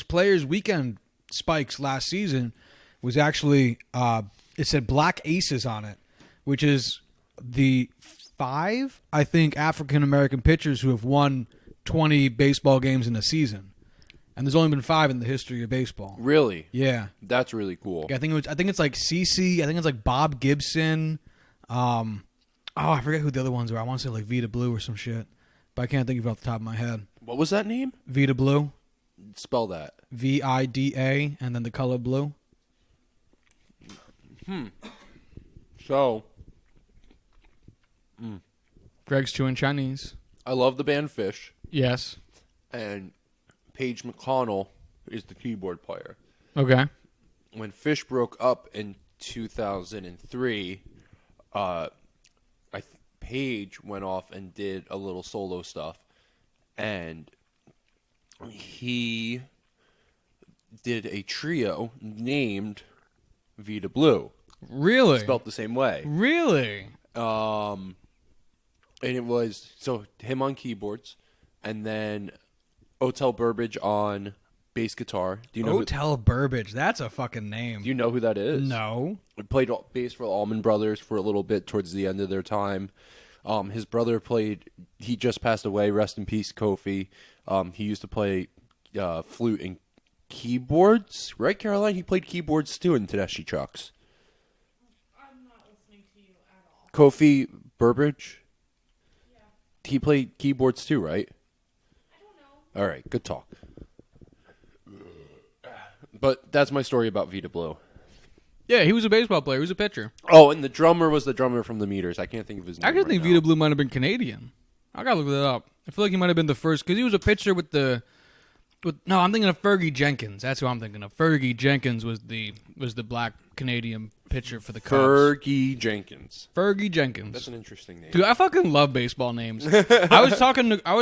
Players Weekend spikes last season was actually it said Black Aces on it, which is the 5 I think African American pitchers who have won 20 baseball games in a season, and there's only been 5 in the history of baseball. Really? Yeah, that's really cool. I think it's CC. I think it's Bob Gibson. I forget who the other ones are. I want to say Vita Blue or some shit, but I can't think of it off the top of my head. What was that name? Vita Blue. Spell that. VIDA and then the color blue. So, Greg's chewing Chinese. I love the band Fish. Yes. And Paige McConnell is the keyboard player. Okay. When Fish broke up in 2003, Paige went off and did a little solo stuff, and he did a trio named Vita Blue. Really? Spelled the same way. Really? And it was him on keyboards, and then Otel Burbage on bass guitar. Do you know Otel Burbage? That's a fucking name. Do you know who that is? No. He played bass for the Allman Brothers for a little bit towards the end of their time. His brother played. He just passed away. Rest in peace, Kofi. He used to play flute and keyboards, right, Caroline? He played keyboards too in Tedeschi Trucks. I'm not listening to you at all. Kofi Burbage? Yeah. He played keyboards too, right? I don't know. All right, good talk. But that's my story about Vita Blue. Yeah, he was a baseball player. He was a pitcher. Oh, and the drummer was the drummer from the Meters. I can't think of his name. I actually think Vita Blue might have been Canadian. I gotta look that up. I feel like he might have been the first because he was a pitcher with the. No, I'm thinking of Fergie Jenkins. That's who I'm thinking of. Fergie Jenkins was the black Canadian pitcher for the Cubs. Fergie Jenkins. Fergie Jenkins. That's an interesting name. Dude, I fucking love baseball names. I was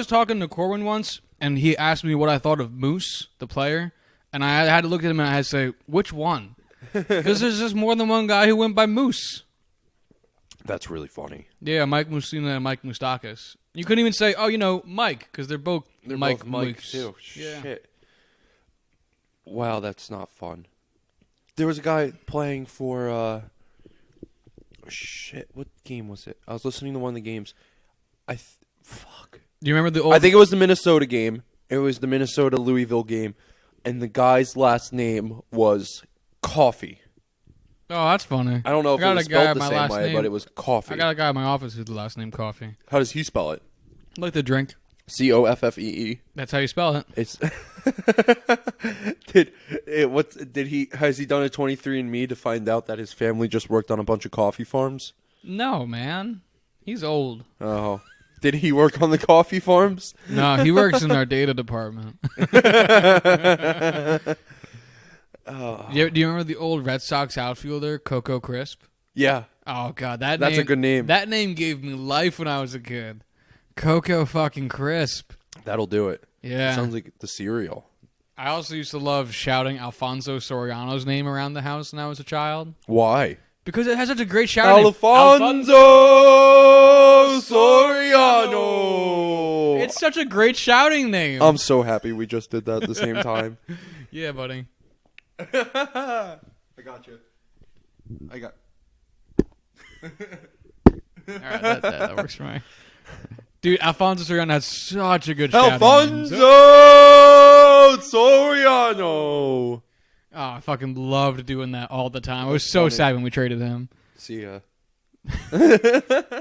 talking to Corwin once, and he asked me what I thought of Moose, the player, and I had to look at him and I had to say, which one? Because there's just more than one guy who went by Moose. That's really funny. Yeah, Mike Musina and Mike Moustakis. You couldn't even say, Mike, because they're both Mike too. Yeah. Shit. Wow, that's not fun. There was a guy playing for, what game was it? I was listening to one of the games. Fuck. Do you remember the old... I think it was the Minnesota game. It was the Minnesota-Louisville game. And the guy's last name was Coffee. Oh, that's funny. I don't know if it was spelled the same way, but it was Coffee. I got a guy in my office who's the last name Coffee. How does he spell it? Like the drink. Coffee. That's how you spell it. It's has he done a 23andMe to find out that his family just worked on a bunch of coffee farms? No, man. He's old. Oh. Did he work on the coffee farms? No, he works in our data department. Do you remember the old Red Sox outfielder, Coco Crisp? Yeah. Oh, God. That's a good name. That name gave me life when I was a kid. Coco fucking Crisp. That'll do it. Yeah. Sounds like the cereal. I also used to love shouting Alfonso Soriano's name around the house when I was a child. Why? Because it has such a great shouting Alfonso Soriano! It's such a great shouting name. I'm so happy we just did that at the same time. Yeah, buddy. I got you. I got... All right, that works for me. Dude, Alfonso Soriano has such a good shouting. Alfonso Soriano! Oh, I fucking loved doing that all the time. I was so sad when we traded him. See ya.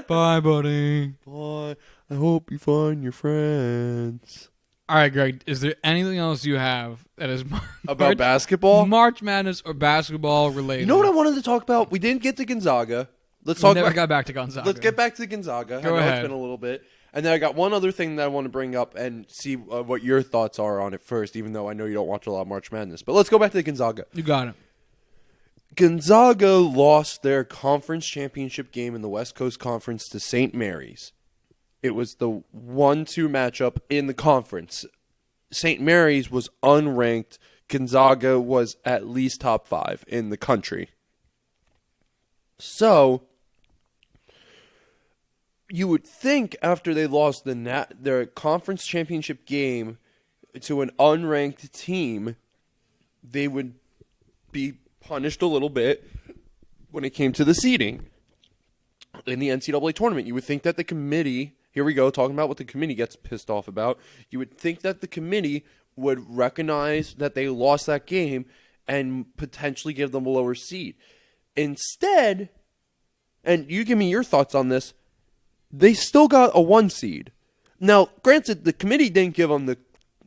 Bye, buddy. Bye. I hope you find your friends. All right, Greg, is there anything else you have that is About basketball? March Madness or basketball related? You know what I wanted to talk about? We didn't get to Gonzaga. We never got back to Gonzaga. Let's get back to Gonzaga. Go I know ahead. It's been a little bit. And then I got one other thing that I want to bring up and see what your thoughts are on it first, even though I know you don't watch a lot of March Madness. But let's go back to the Gonzaga. You got it. Gonzaga lost their conference championship game in the West Coast Conference to St. Mary's. It was the 1-2 matchup in the conference. St. Mary's was unranked. Gonzaga was at least top 5 in the country. So you would think after they lost their conference championship game to an unranked team, they would be punished a little bit when it came to the seeding in the NCAA tournament. You would think that the committee, here we go, talking about what the committee gets pissed off about, you would think that the committee would recognize that they lost that game and potentially give them a lower seed. Instead, and you give me your thoughts on this, they still got a 1 seed. Now, granted, the committee didn't give them the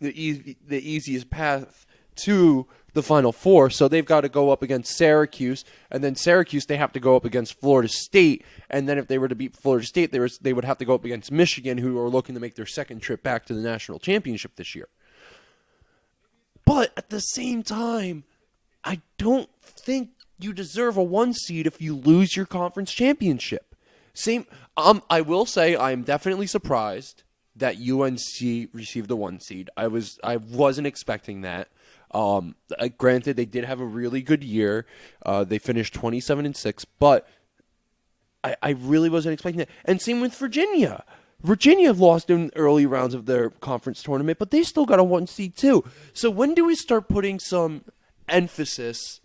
easiest path to the Final Four, so they've got to go up against Syracuse, and then Syracuse they have to go up against Florida State, and then if they were to beat Florida State, they would have to go up against Michigan, who are looking to make their second trip back to the national championship this year. But at the same time, I don't think you deserve a 1 seed if you lose your conference championship. I will say I am definitely surprised that UNC received a 1 seed. I wasn't expecting that. Granted, they did have a really good year. They finished 27-6, but I really wasn't expecting that. And same with Virginia. Virginia lost in early rounds of their conference tournament, but they still got a 1 seed too. So when do we start putting some emphasis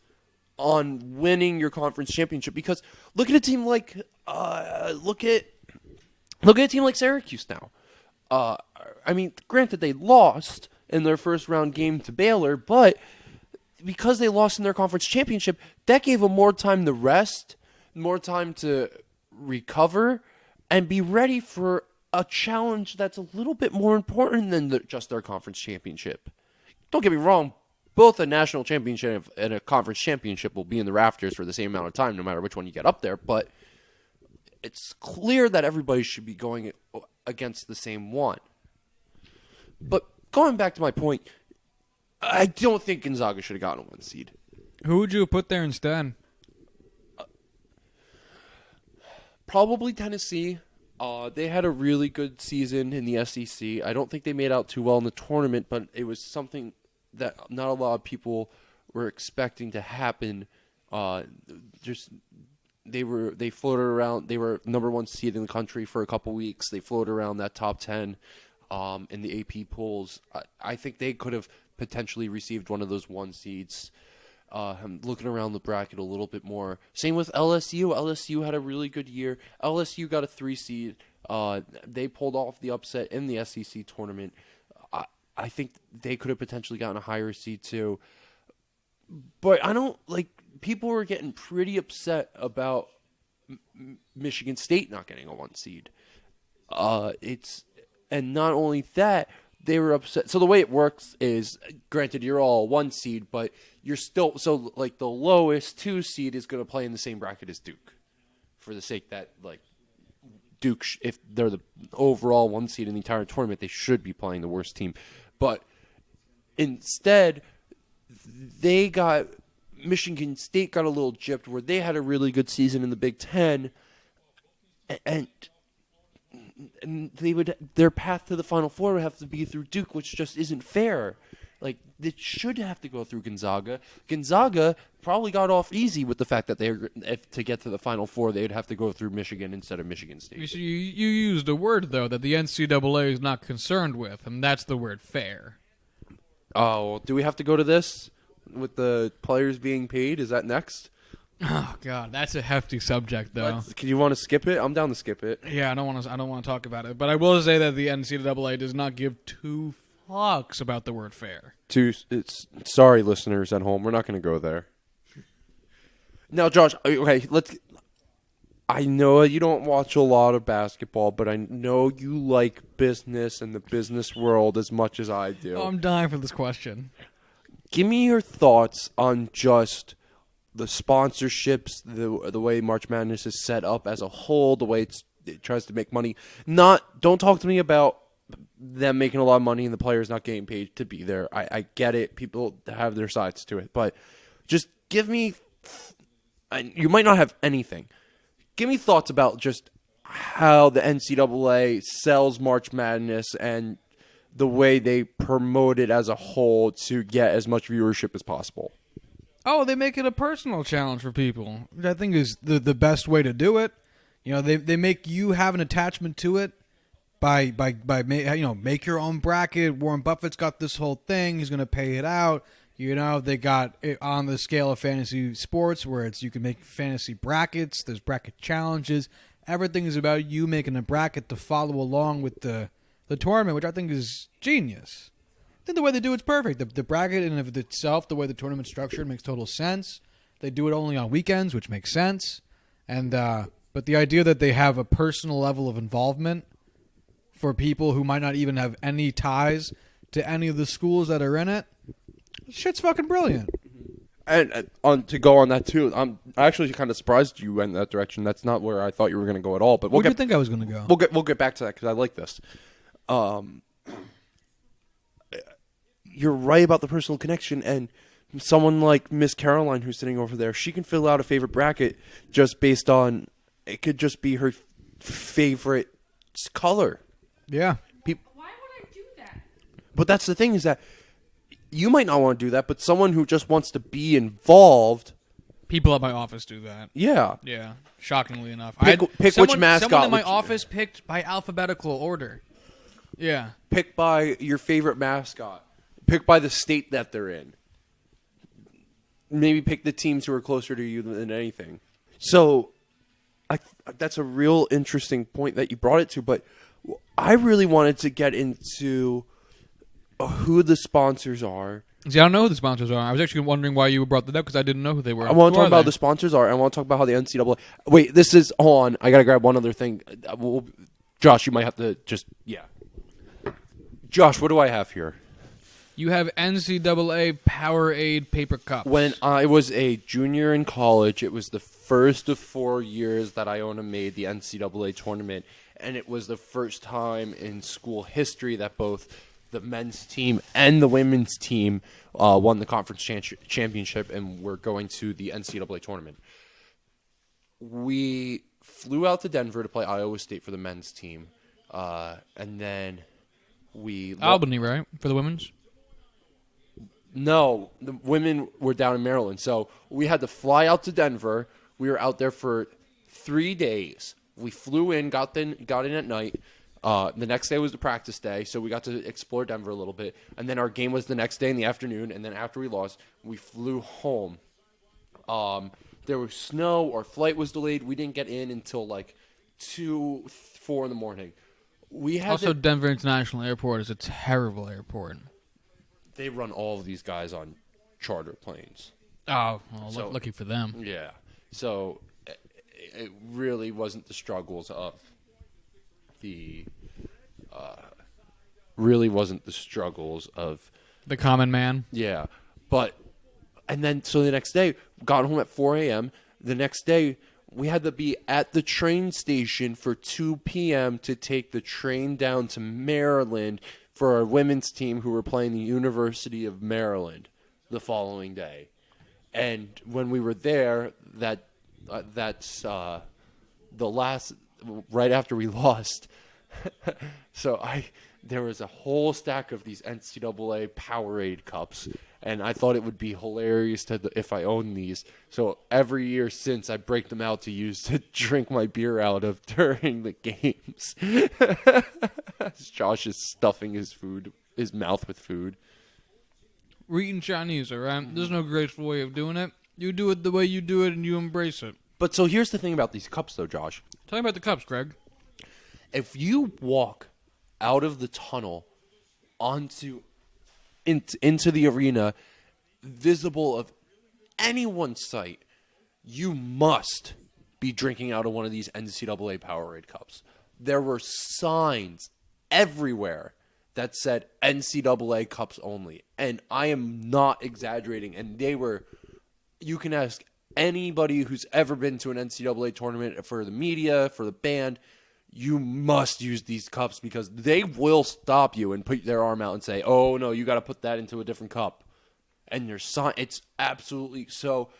on winning your conference championship? Because look at a team like look at a team like Syracuse now. I mean, granted they lost in their first round game to Baylor, but because they lost in their conference championship, that gave them more time to rest, more time to recover, and be ready for a challenge that's a little bit more important than just their conference championship. Don't get me wrong, both a national championship and a conference championship will be in the rafters for the same amount of time, no matter which one you get up there, but it's clear that everybody should be going against the same one. But going back to my point, I don't think Gonzaga should have gotten a 1 seed. Who would you have put there instead? Probably Tennessee. They had a really good season in the SEC. I don't think they made out too well in the tournament, but it was something that not a lot of people were expecting to happen. They floated around. They were number 1 seed in the country for a couple weeks. They floated around that top 10 in the AP polls. I think they could have potentially received one of those 1 seeds. I'm looking around the bracket a little bit more. Same with LSU. LSU had a really good year. LSU got a 3 seed. They pulled off the upset in the SEC tournament. I think they could have potentially gotten a higher seed too. But I don't people were getting pretty upset about Michigan State not getting a 1 seed. And not only that, they were upset. So the way it works is, granted, you're all 1 seed, but you're still the lowest 2 seed is going to play in the same bracket as Duke, for the sake that Duke, if they're the overall 1 seed in the entire tournament, they should be playing the worst team. But instead, Michigan State got a little gypped where they had a really good season in the Big Ten, and their path to the Final Four would have to be through Duke, which just isn't fair. Like, it should have to go through Gonzaga. Gonzaga probably got off easy with the fact that to get to the Final Four, they'd have to go through Michigan instead of Michigan State. You used a word, though, that the NCAA is not concerned with, and that's the word fair. Oh, do we have to go to this with the players being paid? Is that next? Oh God, that's a hefty subject, though. Can you want to skip it? I'm down to skip it. Yeah, I don't want to talk about it, but I will say that the NCAA does not give two fucks about the word fair. Sorry, listeners at home, we're not going to go there. Now, Josh, okay, I know you don't watch a lot of basketball, but I know you like business and the business world as much as I do. Oh, I'm dying for this question. Give me your thoughts on just the sponsorships, the way March Madness is set up as a whole, the way it tries to make money. Don't talk to me about them making a lot of money and the players not getting paid to be there. I get it. People have their sides to it. But just give me... You might not have anything. Give me thoughts about just how the NCAA sells March Madness and the way they promote it as a whole to get as much viewership as possible. Oh, they make it a personal challenge for people, which I think is the best way to do it. You know, they make you have an attachment to it by make your own bracket. Warren Buffett's got this whole thing. He's going to pay it out. You know, they got it on the scale of fantasy sports where you can make fantasy brackets. There's bracket challenges. Everything is about you making a bracket to follow along with the tournament, which I think is genius. I think the way they do it's perfect. The bracket in of itself, the way the tournament's structured makes total sense. They do it only on weekends, which makes sense. And but the idea that they have a personal level of involvement for people who might not even have any ties to any of the schools that are in it, shit's fucking brilliant. And to go on that too, I'm actually kind of surprised you went in that direction. That's not where I thought you were going to go at all. But where do you think I was going to go? We'll get back to that because I like this. You're right about the personal connection, and someone like Miss Caroline who's sitting over there, she can fill out a favorite bracket just based on it could just be her favorite color. Yeah. Why would I do that? But that's the thing is that you might not want to do that, but someone who just wants to be involved. People at my office do that. Yeah. Yeah. Shockingly enough. Pick which mascot. Someone in my office picked by alphabetical order. Yeah. Pick by your favorite mascot. Pick by the state that they're in. Maybe pick the teams who are closer to you than anything. So, that's a real interesting point that you brought it to, but I really wanted to get into who the sponsors are. See, I don't know who the sponsors are. I was actually wondering why you brought that up because I didn't know who they were. I want to talk about who the sponsors are. I want to talk about how the NCAA... Wait, this is on. I got to grab one other thing. Josh, you might have to just... Yeah. Josh, what do I have here? You have NCAA Powerade paper cups. When I was a junior in college, it was the first of 4 years that Iona made the NCAA tournament, and it was the first time in school history that both the men's team and the women's team won the conference championship and were going to the NCAA tournament. We flew out to Denver to play Iowa State for the men's team, and then we... Albany, right? For the women's? No, the women were down in Maryland. So we had to fly out to Denver. We were out there for 3 days. We flew in, got in at night. The next day was the practice day, so we got to explore Denver a little bit. And then our game was the next day in the afternoon. And then after we lost, we flew home. There was snow. Our flight was delayed. We didn't get in until like 2, 4 in the morning. Denver International Airport is a terrible airport. They run all of these guys on charter planes. Oh, well, lucky for them. Yeah. So it really wasn't the struggles of the the common man. Yeah. So the next day, got home at 4 a.m. The next day, We had to be at the train station for 2 p.m. to take the train down to Maryland for our women's team who were playing the University of Maryland the following day. And when we were there, that's the last, right after we lost. So there was a whole stack of these NCAA Powerade cups, and I thought it would be hilarious if I owned these. So every year since, I break them out to use to drink my beer out of during the games. Josh is stuffing his mouth with food. We're eating Chinese, all right? There's no graceful way of doing it. You do it the way you do it, and you embrace it. But so here's the thing about these cups, though, Josh. Tell me about the cups, Greg. If you walk out of the tunnel into the arena, visible of anyone's sight, you must be drinking out of one of these NCAA Powerade cups. There were signs everywhere that said NCAA cups only. And I am not exaggerating. And you can ask anybody who's ever been to an NCAA tournament, for the media, for the band, you must use these cups because they will stop you and put their arm out and say, oh, no, you got to put that into a different cup. And it's absolutely so.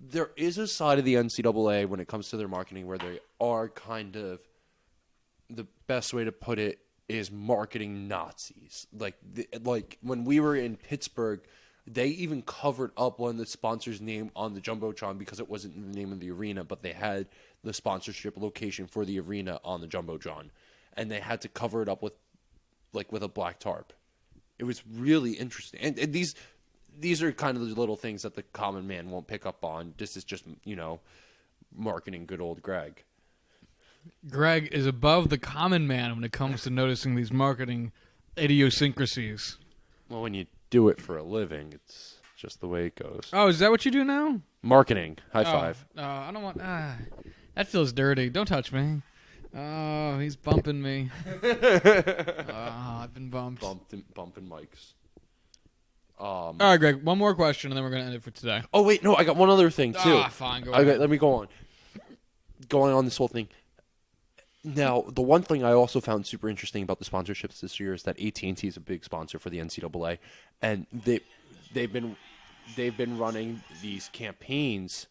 There is a side of the NCAA when it comes to their marketing where they are kind of, the best way to put it is marketing Nazis. Like when we were in Pittsburgh, they even covered up one of the sponsors' name on the Jumbotron because it wasn't the name of the arena, but they had the sponsorship location for the arena on the Jumbotron. And they had to cover it up with a black tarp. It was really interesting. And these are kind of the little things that the common man won't pick up on. This is just, marketing good old Greg. Greg is above the common man when it comes to noticing these marketing idiosyncrasies. Well, when you do it for a living, it's just the way it goes. Oh, is that what you do now? Marketing. High five. I don't want... that feels dirty. Don't touch me. Oh, he's bumping me. I've been bumped. Bumping mics. All right, Greg, one more question, and then we're going to end it for today. Oh, wait, no, I got one other thing, too. Fine, go ahead. Let me go on. Going on this whole thing. Now, the one thing I also found super interesting about the sponsorships this year is that AT&T is a big sponsor for the NCAA, and they've been running these campaigns.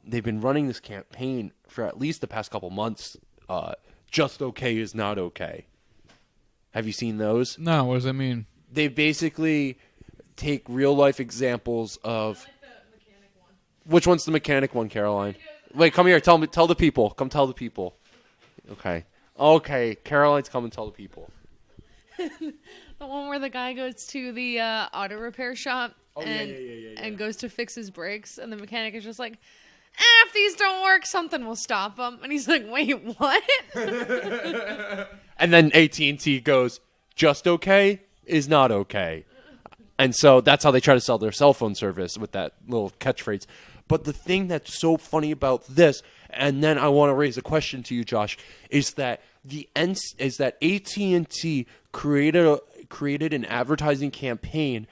They've been running this campaign for at least the past couple months. Just okay is not okay. Have you seen those? No, what does that mean? They basically take real life examples of. I like the mechanic one. Which one's the mechanic one, Caroline? Wait, come here. Tell the people. Come tell the people. Okay. Caroline's come and tell the people. The one where the guy goes to the auto repair shop and goes to fix his brakes, and the mechanic is just like, if these don't work, something will stop them. And he's like, wait, what? And then AT&T goes, just okay is not okay. And so that's how they try to sell their cell phone service with that little catchphrase. But the thing that's so funny about this, and then I want to raise a question to you, Josh, is that AT&T created an advertising campaign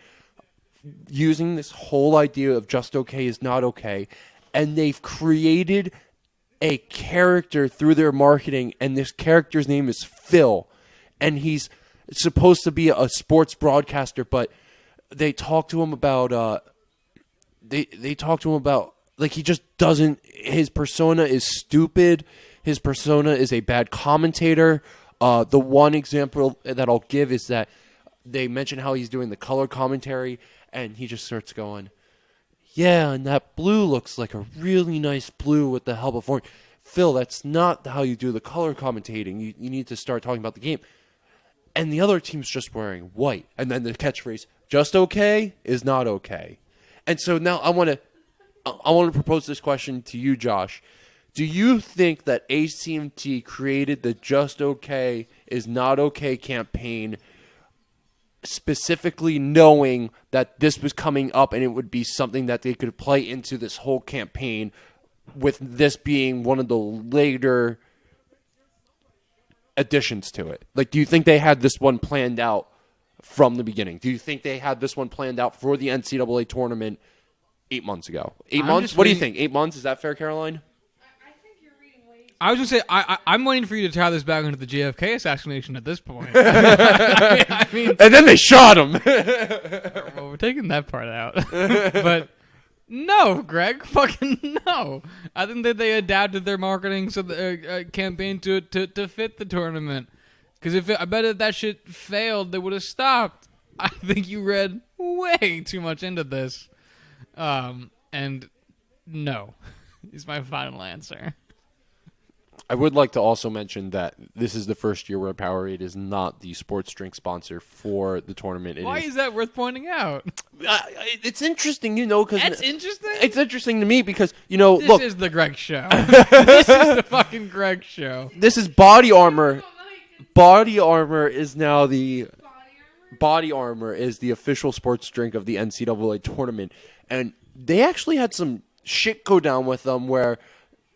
using this whole idea of just okay is not okay, and they've created a character through their marketing, and this character's name is Phil, and he's supposed to be a sports broadcaster, but they talk to him about they talk to him about, like, he just doesn't, his persona is stupid. His persona is a bad commentator. The one example that I'll give is that they mention how he's doing the color commentary, and he just starts going, yeah, and that blue looks like a really nice blue with the help of orange. Phil, that's not how you do the color commentating. You need to start talking about the game. And the other team's just wearing white. And then the catchphrase, just okay is not okay. And so now I want to propose this question to you, Josh. Do you think that AT&T created the just okay is not okay campaign specifically knowing that this was coming up and it would be something that they could play into this whole campaign, with this being one of the later additions to it? Like, do you think they had this one planned out from the beginning? Do you think they had this one planned out for the NCAA tournament 8 months ago? 8 months? What do you think? 8 months? Is that fair, Caroline? I was going to say, I'm waiting for you to tie this back into the JFK assassination at this point. I mean, and then they shot him. well, we're taking that part out. But no, Greg, fucking no. I think that they adapted their marketing campaign to fit the tournament. Because I bet if that shit failed, they would have stopped. I think you read way too much into this. And no is my final answer. I would like to also mention that this is the first year where Powerade is not the sports drink sponsor for the tournament. Why is that worth pointing out? It's interesting, because... That's interesting? It's interesting to me because, This look... is the Greg Show. This is the fucking Greg Show. This is Body Armor. Body Armor is now the... Body Armor is the official sports drink of the NCAA tournament. And they actually had some shit go down with them where...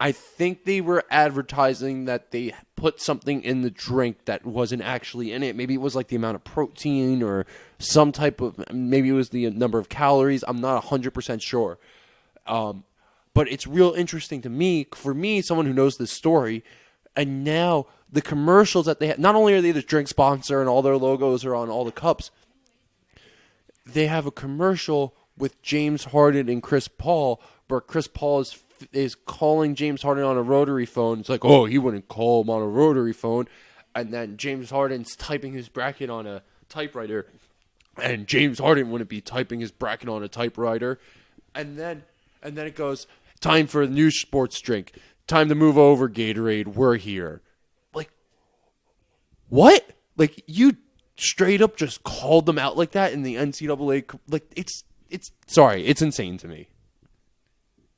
I think they were advertising that they put something in the drink that wasn't actually in it. Maybe it was like the amount of protein or some type of... Maybe it was the number of calories. I'm not 100% sure. But it's real interesting to me. For me, someone who knows this story, and now the commercials that they have... Not only are they the drink sponsor and all their logos are on all the cups, they have a commercial with James Harden and Chris Paul where Chris Paul is calling James Harden on a rotary phone. It's like, oh, he wouldn't call him on a rotary phone. And then James Harden's typing his bracket on a typewriter. And James Harden wouldn't be typing his bracket on a typewriter. And then it goes, time for a new sports drink. Time to move over, Gatorade. We're here. Like, what? Like, you straight up just called them out like that in the NCAA? Like, it's insane to me.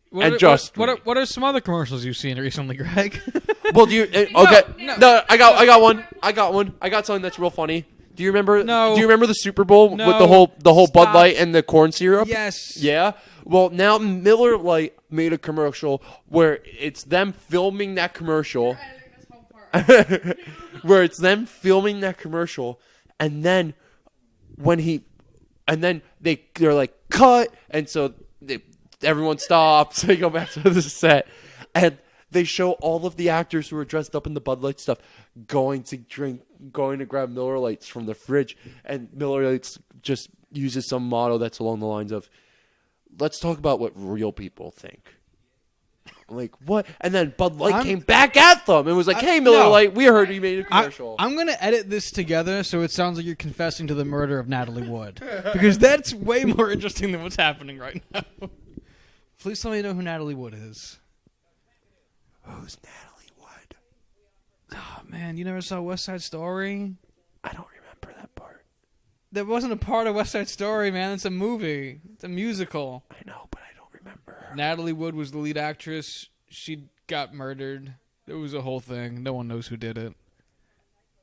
What are some other commercials you've seen recently, Greg? Well, do you? Okay, no, I got one. I got something that's real funny. Do you remember? No. Do you remember the Super Bowl with the whole Bud Light and the corn syrup? Yes. Yeah. Well, now Miller Lite made a commercial where it's them filming that commercial. Where it's them filming that commercial, and then they're like cut, and so everyone stops. They go back to the set, and they show all of the actors who are dressed up in the Bud Light stuff going to grab Miller Lights from the fridge, and Miller Lights just uses some motto that's along the lines of, "Let's talk about what real people think." Like, what? And then Bud Light came back at them and was like, hey, Miller Lite, we heard you made a commercial. I'm going to edit this together so it sounds like you're confessing to the murder of Natalie Wood. Because that's way more interesting than what's happening right now. Please tell me you know who Natalie Wood is. Who's Natalie Wood? Oh, man, you never saw West Side Story? I don't remember that part. That wasn't a part of West Side Story, man. It's a movie. It's a musical. I know, but I don't remember. Natalie Wood was the lead actress. She got murdered. It was a whole thing. No one knows who did it.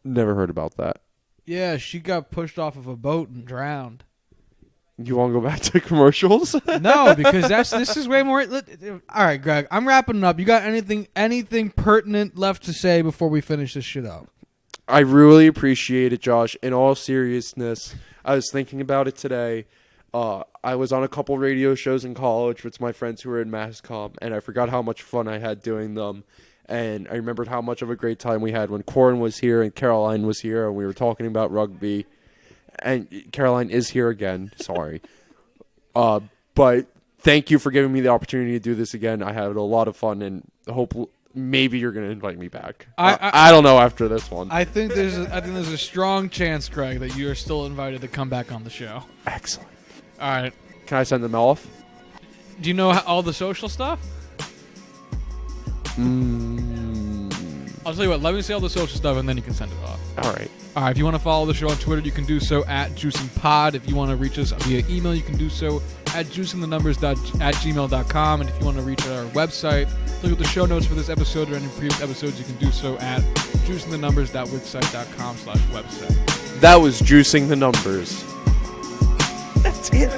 Never heard about that. Yeah, she got pushed off of a boat and drowned. You want to go back to commercials? No, because this is way more... All right, Greg, I'm wrapping up. You got anything pertinent left to say before we finish this shit up? I really appreciate it, Josh. In all seriousness, I was thinking about it today. I was on a couple radio shows in college with my friends who were in mass comm, and I forgot how much fun I had doing them. And I remembered how much of a great time we had when Corwin was here and Caroline was here, and we were talking about rugby. And Caroline is here again. Sorry. But thank you for giving me the opportunity to do this again. I had a lot of fun, and hope maybe you're going to invite me back. I don't know after this one. I think there's a strong chance, Greg, that you are still invited to come back on the show. Excellent. All right. Can I send them off? Do you know all the social stuff? I'll tell you what. Let me say all the social stuff, and then you can send it off. All right. All right. If you want to follow the show on Twitter, you can do so at JuicingPod. If you want to reach us via email, you can do so at juicingthenumbers@gmail.com. And if you want to reach our website, look at the show notes for this episode or any previous episodes, you can do so at juicingthenumbers.wixsite.com/website. That was Juicing the Numbers. That's it.